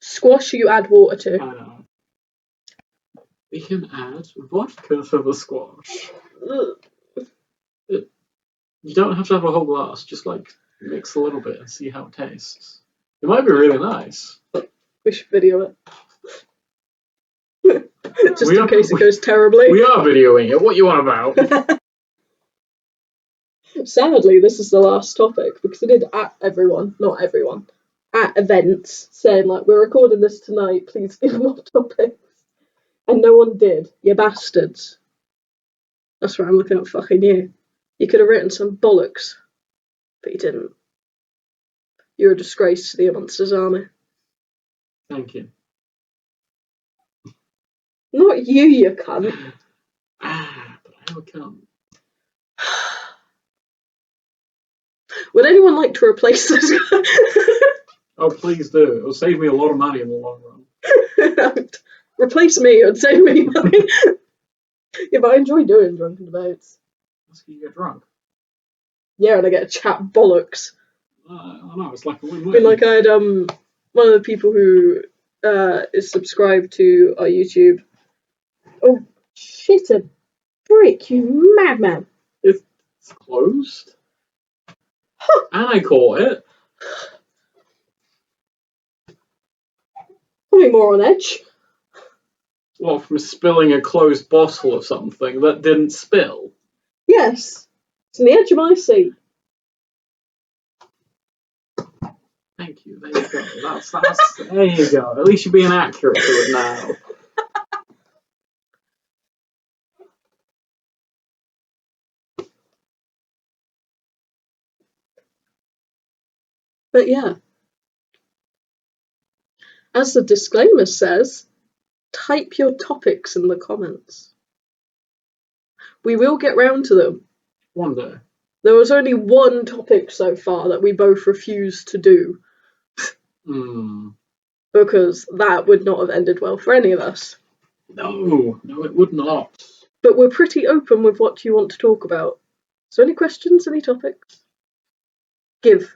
Squash you add water to. I know. We can add vodka for the squash. You don't have to have a whole glass, just like mix a little bit and see how it tastes. It might be really nice. We should video it. Just in case it goes terribly. We are videoing it. What you on about? Sadly, this is the last topic because I did at everyone, not everyone, at events saying like, we're recording this tonight, please give more topics. And no one did. You bastards. That's why I'm looking at fucking you. You could have written some bollocks, but you didn't. You're a disgrace to the Monsters Army. Thank you. Not you, you cunt. But I am a cunt. Would anyone like to replace this guy? Oh, please do. It will save me a lot of money in the long run. Replace me, it would save me money. Yeah, but I enjoy doing Drunken Debates. That's because you get drunk. Yeah, and I get to chat bollocks. I know, it's like a win-win. I mean, like, I had one of the people who is subscribed to our YouTube. Oh, shit a brick, you madman. It's closed. And I caught it. Probably more on edge. Well, from spilling a closed bottle of something that didn't spill. Yes. It's on the edge of my seat. Thank you. There you go. That's there you go. At least you're being accurate to it now. But yeah. As the disclaimer says, type your topics in the comments. We will get round to them. One day. There was only one topic so far that we both refused to do. Because that would not have ended well for any of us. No, it would not. But we're pretty open with what you want to talk about. So any questions, any topics? Give.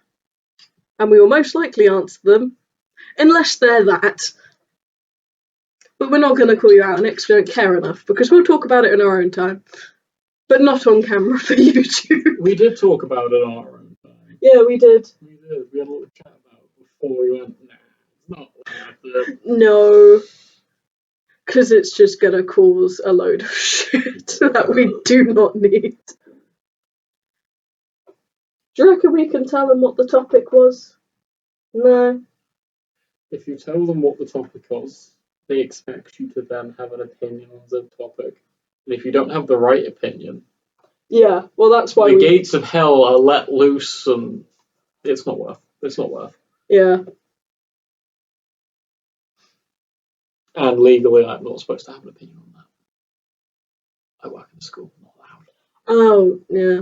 And we will most likely answer them. Unless they're that. But we're not going to call you out on it because we don't care enough. Because we'll talk about it in our own time. But not on camera for YouTube. We did talk about it on our own time. Yeah, we did. We did. We had a little chat about it before we went, nah, it's not worth it. No. Because it's just going to cause a load of shit that we do not need. Do you reckon we can tell them what the topic was? No. If you tell them what the topic was, they expect you to then have an opinion on the topic. And if you don't have the right opinion, yeah, well, that's why the gates of hell are let loose, and it's not worth. It's not worth. Yeah. And legally, I'm not supposed to have an opinion on that. I work in a school, not allowed. Oh, yeah.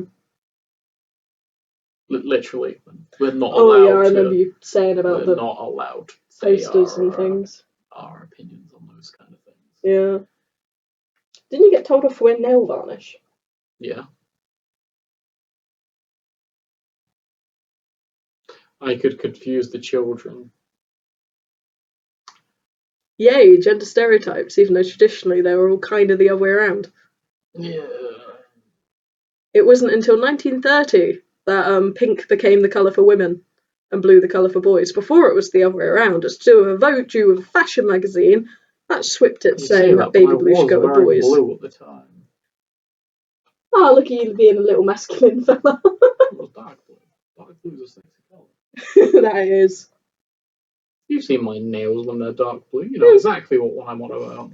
Literally, we're not allowed. Oh, yeah, I remember you saying about we're not allowed to posters and things. Our opinions on those kind of things. Yeah. Didn't you get told off for wearing nail varnish? Yeah. I could confuse the children. Yay, gender stereotypes, even though traditionally they were all kind of the other way around. Yeah. It wasn't until 1930 that pink became the colour for women and blue the colour for boys. Before it was the other way around. It's still a vote due of a fashion magazine. That's Swift it You say saying that, that but I baby blue should was go with wearing boys. blue at the time. Oh, look at you being a little masculine fella. It was dark blue. Dark blue's a sexy colour. That is. You've seen my nails when they're dark blue. You know exactly what one I want to wear.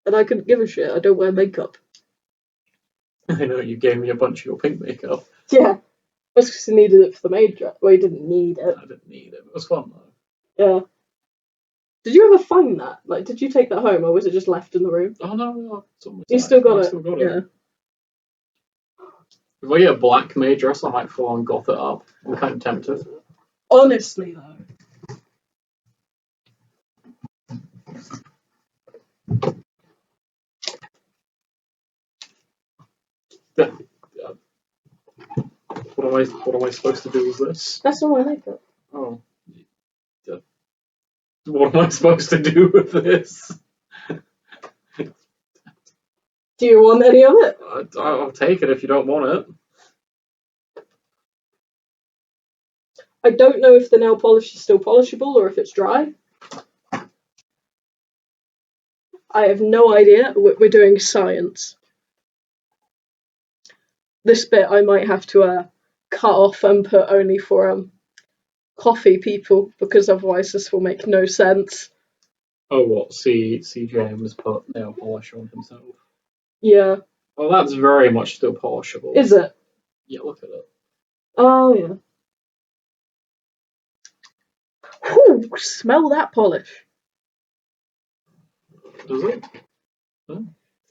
And I couldn't give a shit. I don't wear makeup. I know you gave me a bunch of your pink makeup. Yeah. That's because you needed it for the maid dress. Well, you didn't need it. I didn't need it. It was fun though. Yeah. Did you ever find that? Like, did you take that home, or was it just left in the room? Oh no, it's on my You side. still got I it? still got Yeah. it. If I get a black maid dress, I might full on goth it up. I'm kind of tempted. Honestly, though. Yeah. What am I supposed to do with this? That's all my makeup. Oh. Yeah. What am I supposed to do with this? Do you want any of it? I'll take it if you don't want it. I don't know if the nail polish is still polishable or if it's dry. I have no idea. We're doing science. This bit I might have to cut off and put only for coffee people, because otherwise this will make no sense. Oh, what? See James put nail polish on himself. Yeah. Well, that's very much still polishable. Is it? Yeah, look at it. Oh, yeah. Ooh, smell that polish. Does it?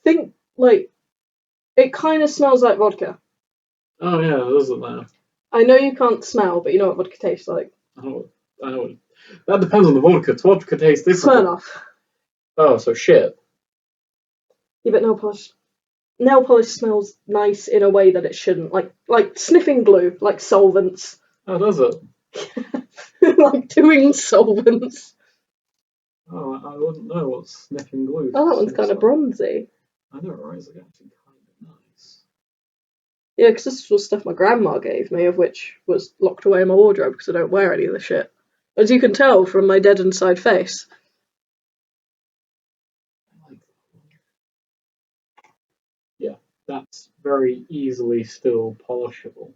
Think, like, it kind of smells like vodka. Oh, yeah, it does it now. I know you can't smell, but you know what vodka tastes like. I know. That depends on the vodka. Vodka tastes different. Fair enough. Oh, so shit. Yeah, but nail polish smells nice in a way that it shouldn't. Like sniffing glue, like solvents. Oh, does it? Like doing solvents. Oh, I wouldn't know what sniffing glue. Oh, that one's kind of bronzy. I know, right? It's actually kind of nice. Yeah, because this was stuff my grandma gave me, of which was locked away in my wardrobe because I don't wear any of the shit. As you can tell from my dead inside face. Yeah, that's very easily still polishable.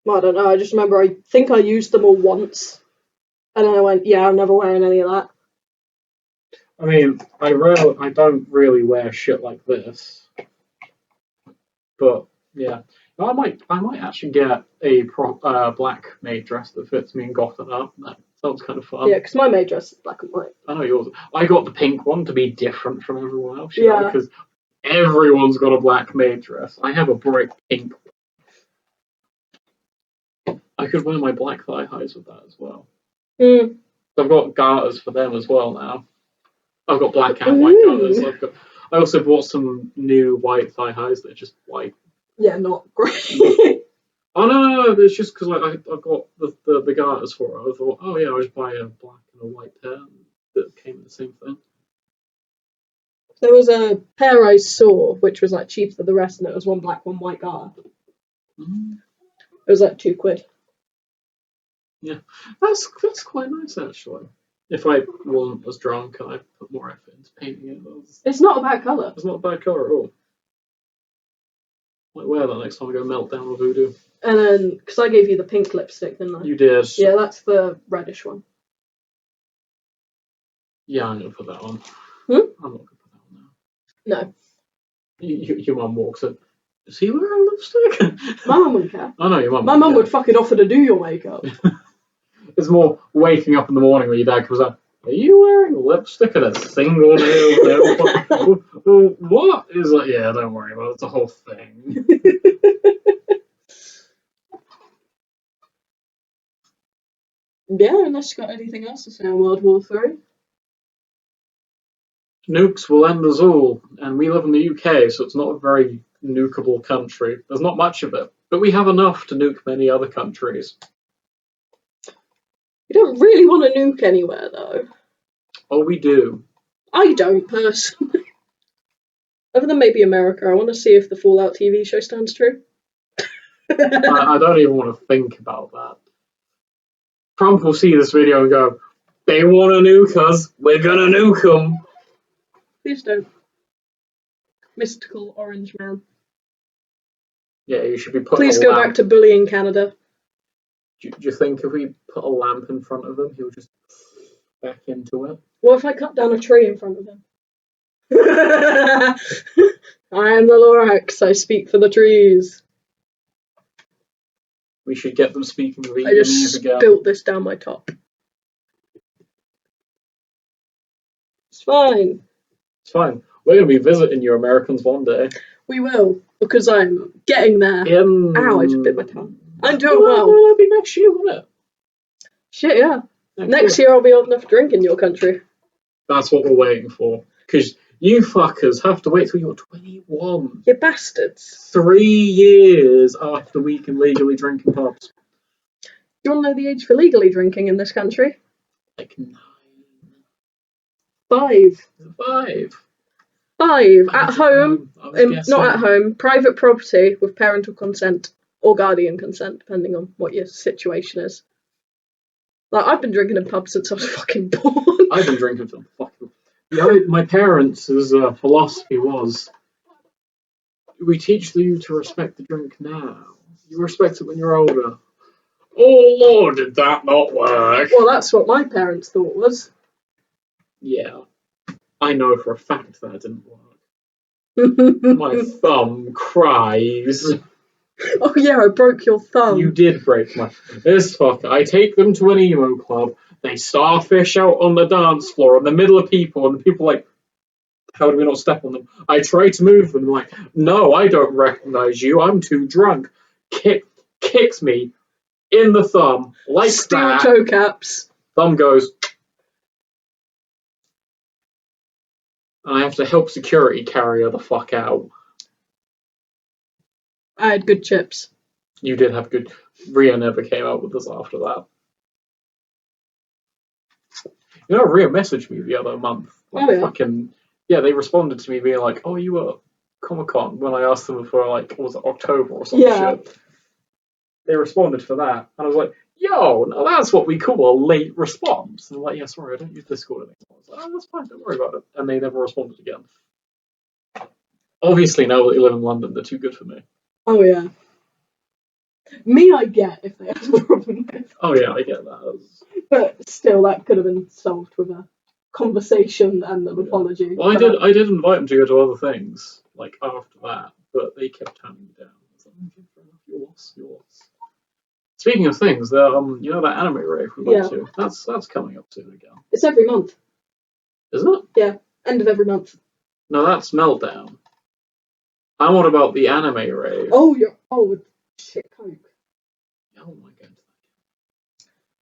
Well, I don't know, I just remember I think I used them all once. And then I went, yeah, I'm never wearing any of that. I mean, I don't really wear shit like this. But yeah, I might actually get a black maid dress that fits me and goth it up. That sounds kind of fun. Yeah, because my maid dress is black and white. I know yours. I got the pink one to be different from everyone else. Yeah. Because everyone's got a black maid dress. I have a bright pink. I could wear my black thigh highs with that as well. Mm. I've got garters for them as well now. I've got black and white garters. I also bought some new white thigh highs that are just white. Yeah, not great. Oh no! It's just because I got the garters for it. I thought, oh yeah, I'll just buy a black and a white pair that came in the same thing. There was a pair I saw which was like cheaper than the rest, and it was one black, one white garter. Mm-hmm. It was like £2. Yeah, that's quite nice actually. If I wasn't as drunk and I put more effort into painting it, It's not a bad colour. It's not a bad colour at all. I might wear that next time I go meltdown or voodoo. And then, because I gave you the pink lipstick, didn't I? You did. Yeah, that's the reddish one. Yeah, I'm gonna put that on. Hmm? I'm not gonna put that on now. No. Your mum walks in. Is he wearing lipstick? My mum wouldn't care. I know your mum. My mum would fucking offer to do your makeup. It's more waking up in the morning when your dad comes out. Are you wearing lipstick and a single nail? What? He's like, yeah, don't worry about it. It's a whole thing. Yeah, unless you got anything else to say on World War III. Nukes will end us all, and we live in the UK, so it's not a very nukeable country. There's not much of it, but we have enough to nuke many other countries. You don't really want to nuke anywhere, though. Oh, we do. I don't, personally. Other than maybe America, I want to see if the Fallout TV show stands true. I don't even want to think about that. Trump will see this video and go, They want to nuke us. We're gonna nuke them. Please don't. Mystical orange man. Yeah, you should be put. Please go back to bullying Canada. Do you think if we put a lamp in front of him, he'll just back into it? What if I cut down a tree in front of him? I am the Lorax. I speak for the trees. We should get them speaking I Vietnamese just again. spilt this down my top. It's fine. It's fine. We're going to be visiting you Americans one day. We will, because I'm getting there. Ow, I just bit my tongue. I'm doing well. That'll be next year, won't it? Shit, yeah. Next year I'll be old enough to drink in your country. That's what we're waiting for. Because you fuckers have to wait till you're 21. You bastards. 3 years after we can legally drink in pubs. Do you want to know the age for legally drinking in this country? Like 9. 5. 5. 5. At home. Not at home. Private property with parental consent or guardian consent, depending on what your situation is. Like, I've been drinking in pubs since I was fucking born. I've been drinking for fucking... My parents' philosophy was, we teach you to respect the drink now. You respect it when you're older. Oh Lord, did that not work? Well, that's what my parents thought was. Yeah. I know for a fact that didn't work. My thumb cries. Oh yeah, I broke your thumb. You did break my... This fucker. I take them to an emo club. They starfish out on the dance floor in the middle of people, and the people are like, how do we not step on them? I try to move them, like, no, I don't recognize you. I'm too drunk. Kicks me in the thumb, like Steel that. toe caps. Thumb goes... And I have to help security carry her the fuck out. I had good chips. You did have good... Rhea never came out with us after that. You know, Rhea messaged me the other month. Like, oh, yeah. Fucking... Yeah, they responded to me being like, oh, you were at Comic-Con when I asked them for, like, was it October or some shit? They responded for that. And I was like, yo, now that's what we call a late response. And they're like, yeah, sorry, I don't use Discord anymore. I was like, oh, that's fine, don't worry about it. And they never responded again. Obviously, now that they live in London, they're too good for me. Oh, yeah. Me, I get if they had a problem with. Oh, yeah, I get that. But still, that could have been solved with a conversation and an apology. Well, I did invite them to go to other things, like, after that, but they kept turning me down. I was like, okay, fair enough, you're lost. Speaking of things, you know that anime rave we went to? That's coming up soon again. It's every month. Isn't it? Yeah, end of every month. No, that's Meltdown. I'm on about the anime rave. Oh, with shit coke. Oh my god.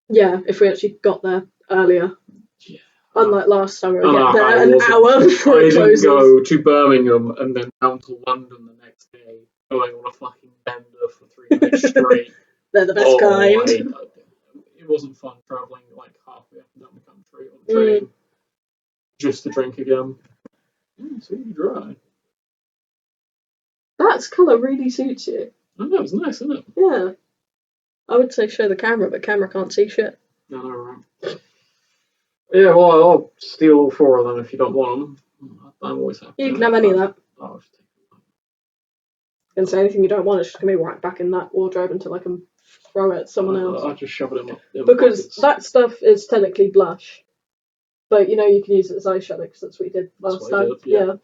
Yeah, if we actually got there earlier. Yeah. Unlike last summer, we get there an hour before it closes. I didn't go to Birmingham and then down to London the next day, going on a fucking bender for 3 nights straight. They're the best kind. It wasn't fun travelling like halfway up and down the country on the train just to drink again. So you dry. That colour really suits you. I know, it's nice, isn't it? Yeah. I would say show the camera, but camera can't see shit. No, right. Yeah, well, I'll steal all 4 of them if you don't want them. I'm always happy. You can have any of that. I'll just take them. And say anything you don't want, it's just going to be right back in that wardrobe until I can throw it at someone else. I'll just shove it in because pockets. That stuff is technically blush. But, you know, you can use it as eyeshadow because that's what we did last time. Yeah.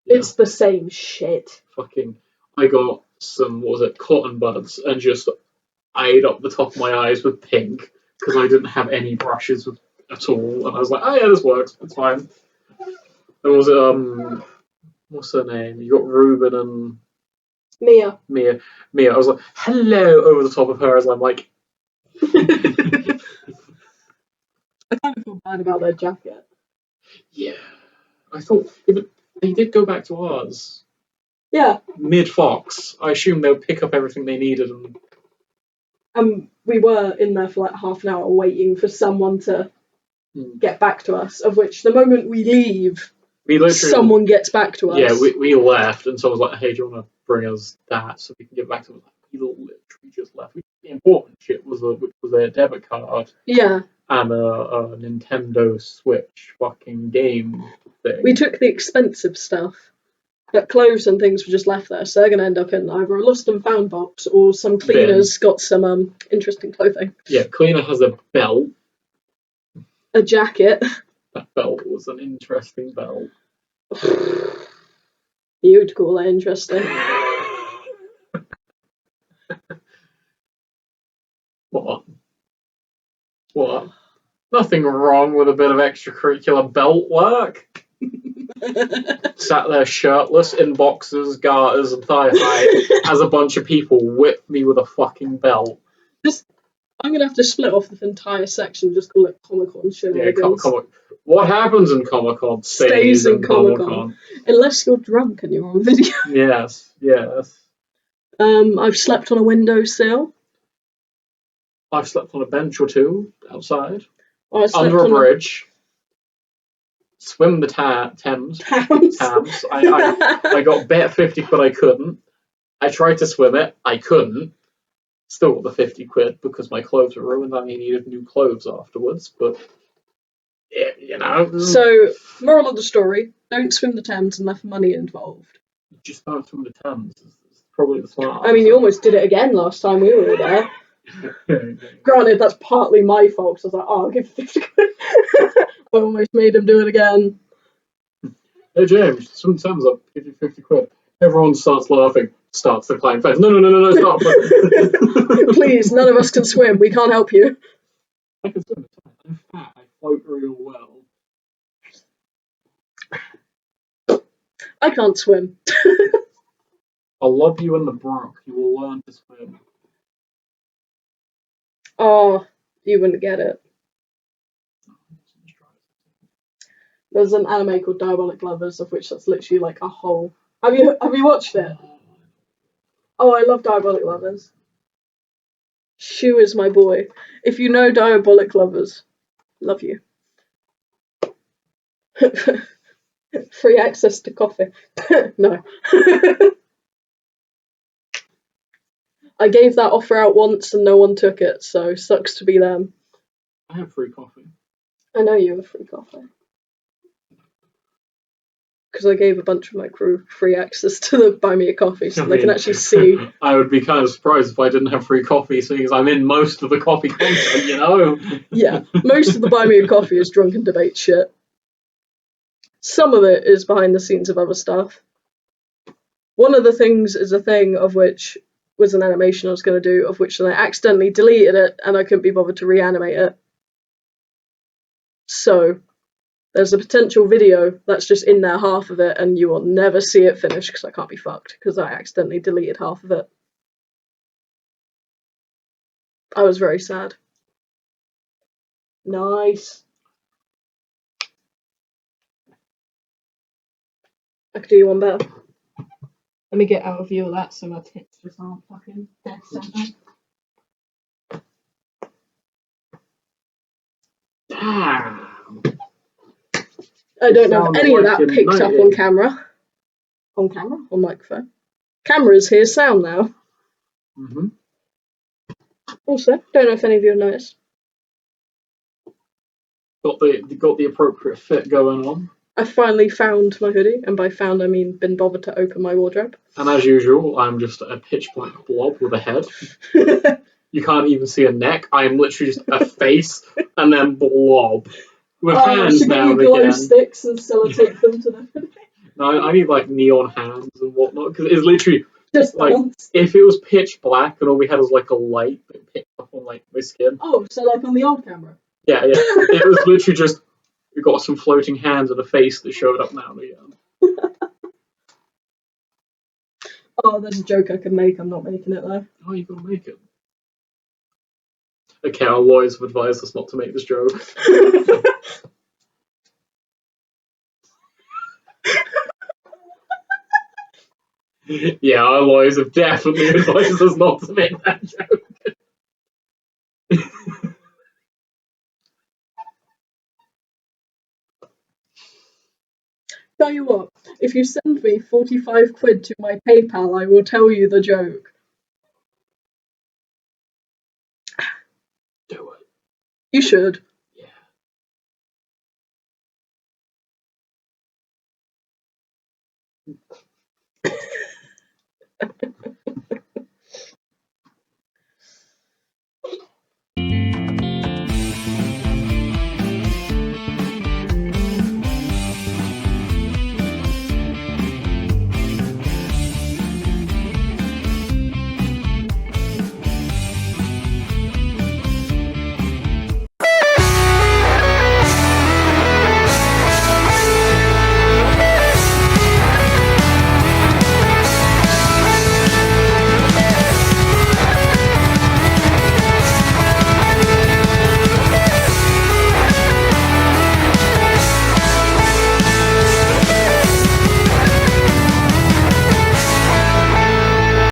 It's the same shit. Fucking, I got some, cotton buds and just eyed up the top of my eyes with pink because I didn't have any brushes at all. And I was like, oh yeah, this works. It's fine. There was, what's her name? You got Ruben and... Mia. I was like, hello, over the top of her as I'm like... I kind of feel bad about their jacket. Yeah. I thought... but they did go back to ours. Yeah. Mid-Fox. I assumed they would pick up everything they needed and... we were in there for like half an hour waiting for someone to get back to us, of which the moment we leave, someone gets back to us. Yeah, we left, and so I was like, hey, do you want to bring us that so we can get back to us? We literally just left. The important shit was their debit card. Yeah. and a Nintendo Switch fucking game thing. We took the expensive stuff, but clothes and things were just left there, so they're going to end up in either a lost and found box or some cleaners got some interesting clothing. Yeah, cleaner has a belt. A jacket. That belt was an interesting belt. You'd call that interesting. What? Nothing wrong with a bit of extracurricular belt work. Sat there shirtless in boxers, garters, and thigh high as a bunch of people whipped me with a fucking belt. I'm going to have to split off the entire section and just call it Comic-Con shenanigans. What happens in Comic-Con stays in Comic-Con. Unless you're drunk and you're on video. Yes. I've slept on a windowsill. I've slept on a bench or two outside. Under a bridge. Swim the Thames. I got bet 50 quid I couldn't. I tried to swim it. I couldn't. Still got the 50 quid because my clothes were ruined and I needed new clothes afterwards. But, you know. So, moral of the story, don't swim the Thames unless money involved. Just don't swim the Thames. It's probably the smart answer. I mean, you almost did it again last time we were there. Granted, that's partly my fault, so I was like, I'll give 50 quid. I almost made him do it again. Hey James, swim the Thames up, give you 50 quid. Everyone starts laughing, starts to climb fence. No, stop. Please, none of us can swim, we can't help you. I can swim, I'm fat, I float real well. I can't swim. I'll lob you in the brook, you will learn to swim. Oh, you wouldn't get it. There's an anime called Diabolic Lovers, of which that's literally like a whole. Have you watched it? Oh, I love Diabolic Lovers. Shu is my boy. If you know Diabolic Lovers, love you. Free access to coffee. No. I gave that offer out once and no one took it, so sucks to be them. I have free coffee. I know you have free coffee. Because I gave a bunch of my crew free access to the Buy Me a Coffee, so they can actually see. I would be kind of surprised if I didn't have free coffee, seeing as I'm in most of the coffee content, you know? Yeah, most of the Buy Me a Coffee is Drunken Debate shit. Some of it is behind the scenes of other stuff. One of the things is a thing of which was an animation I was going to do, of which then I accidentally deleted it and I couldn't be bothered to reanimate it. So, there's a potential video that's just in there, half of it, and you will never see it finished because I can't be fucked because I accidentally deleted half of it. I was very sad. Nice. I could do you one better. Let me get out of view of that so my tits just aren't fucking dead center. Damn. I don't know if any of that picked up on camera. On camera? On microphone? Cameras hear sound now. Mm-hmm. Also, don't know if any of you have noticed. Got the appropriate fit going on. I finally found my hoodie, and by found I mean been bothered to open my wardrobe. And as usual, I'm just a pitch black blob with a head. You can't even see a neck. I am literally just a face and then blob. With hands now and again. Glow sticks and sellotape them to the hoodie. No, I need like neon hands and whatnot, because it's literally just like if it was pitch black and all we had was like a light that picked up on like my skin. Oh, so like on the old camera? Yeah. It was literally just we got some floating hands and a face that showed up now and again. Oh, there's a joke I can make. I'm not making it though. Oh, you gotta make it. Okay, our lawyers have advised us not to make this joke. Yeah, our lawyers have definitely advised us not to make that joke. Tell you what, if you send me 45 quid to my PayPal, I will tell you the joke. Do it. You should.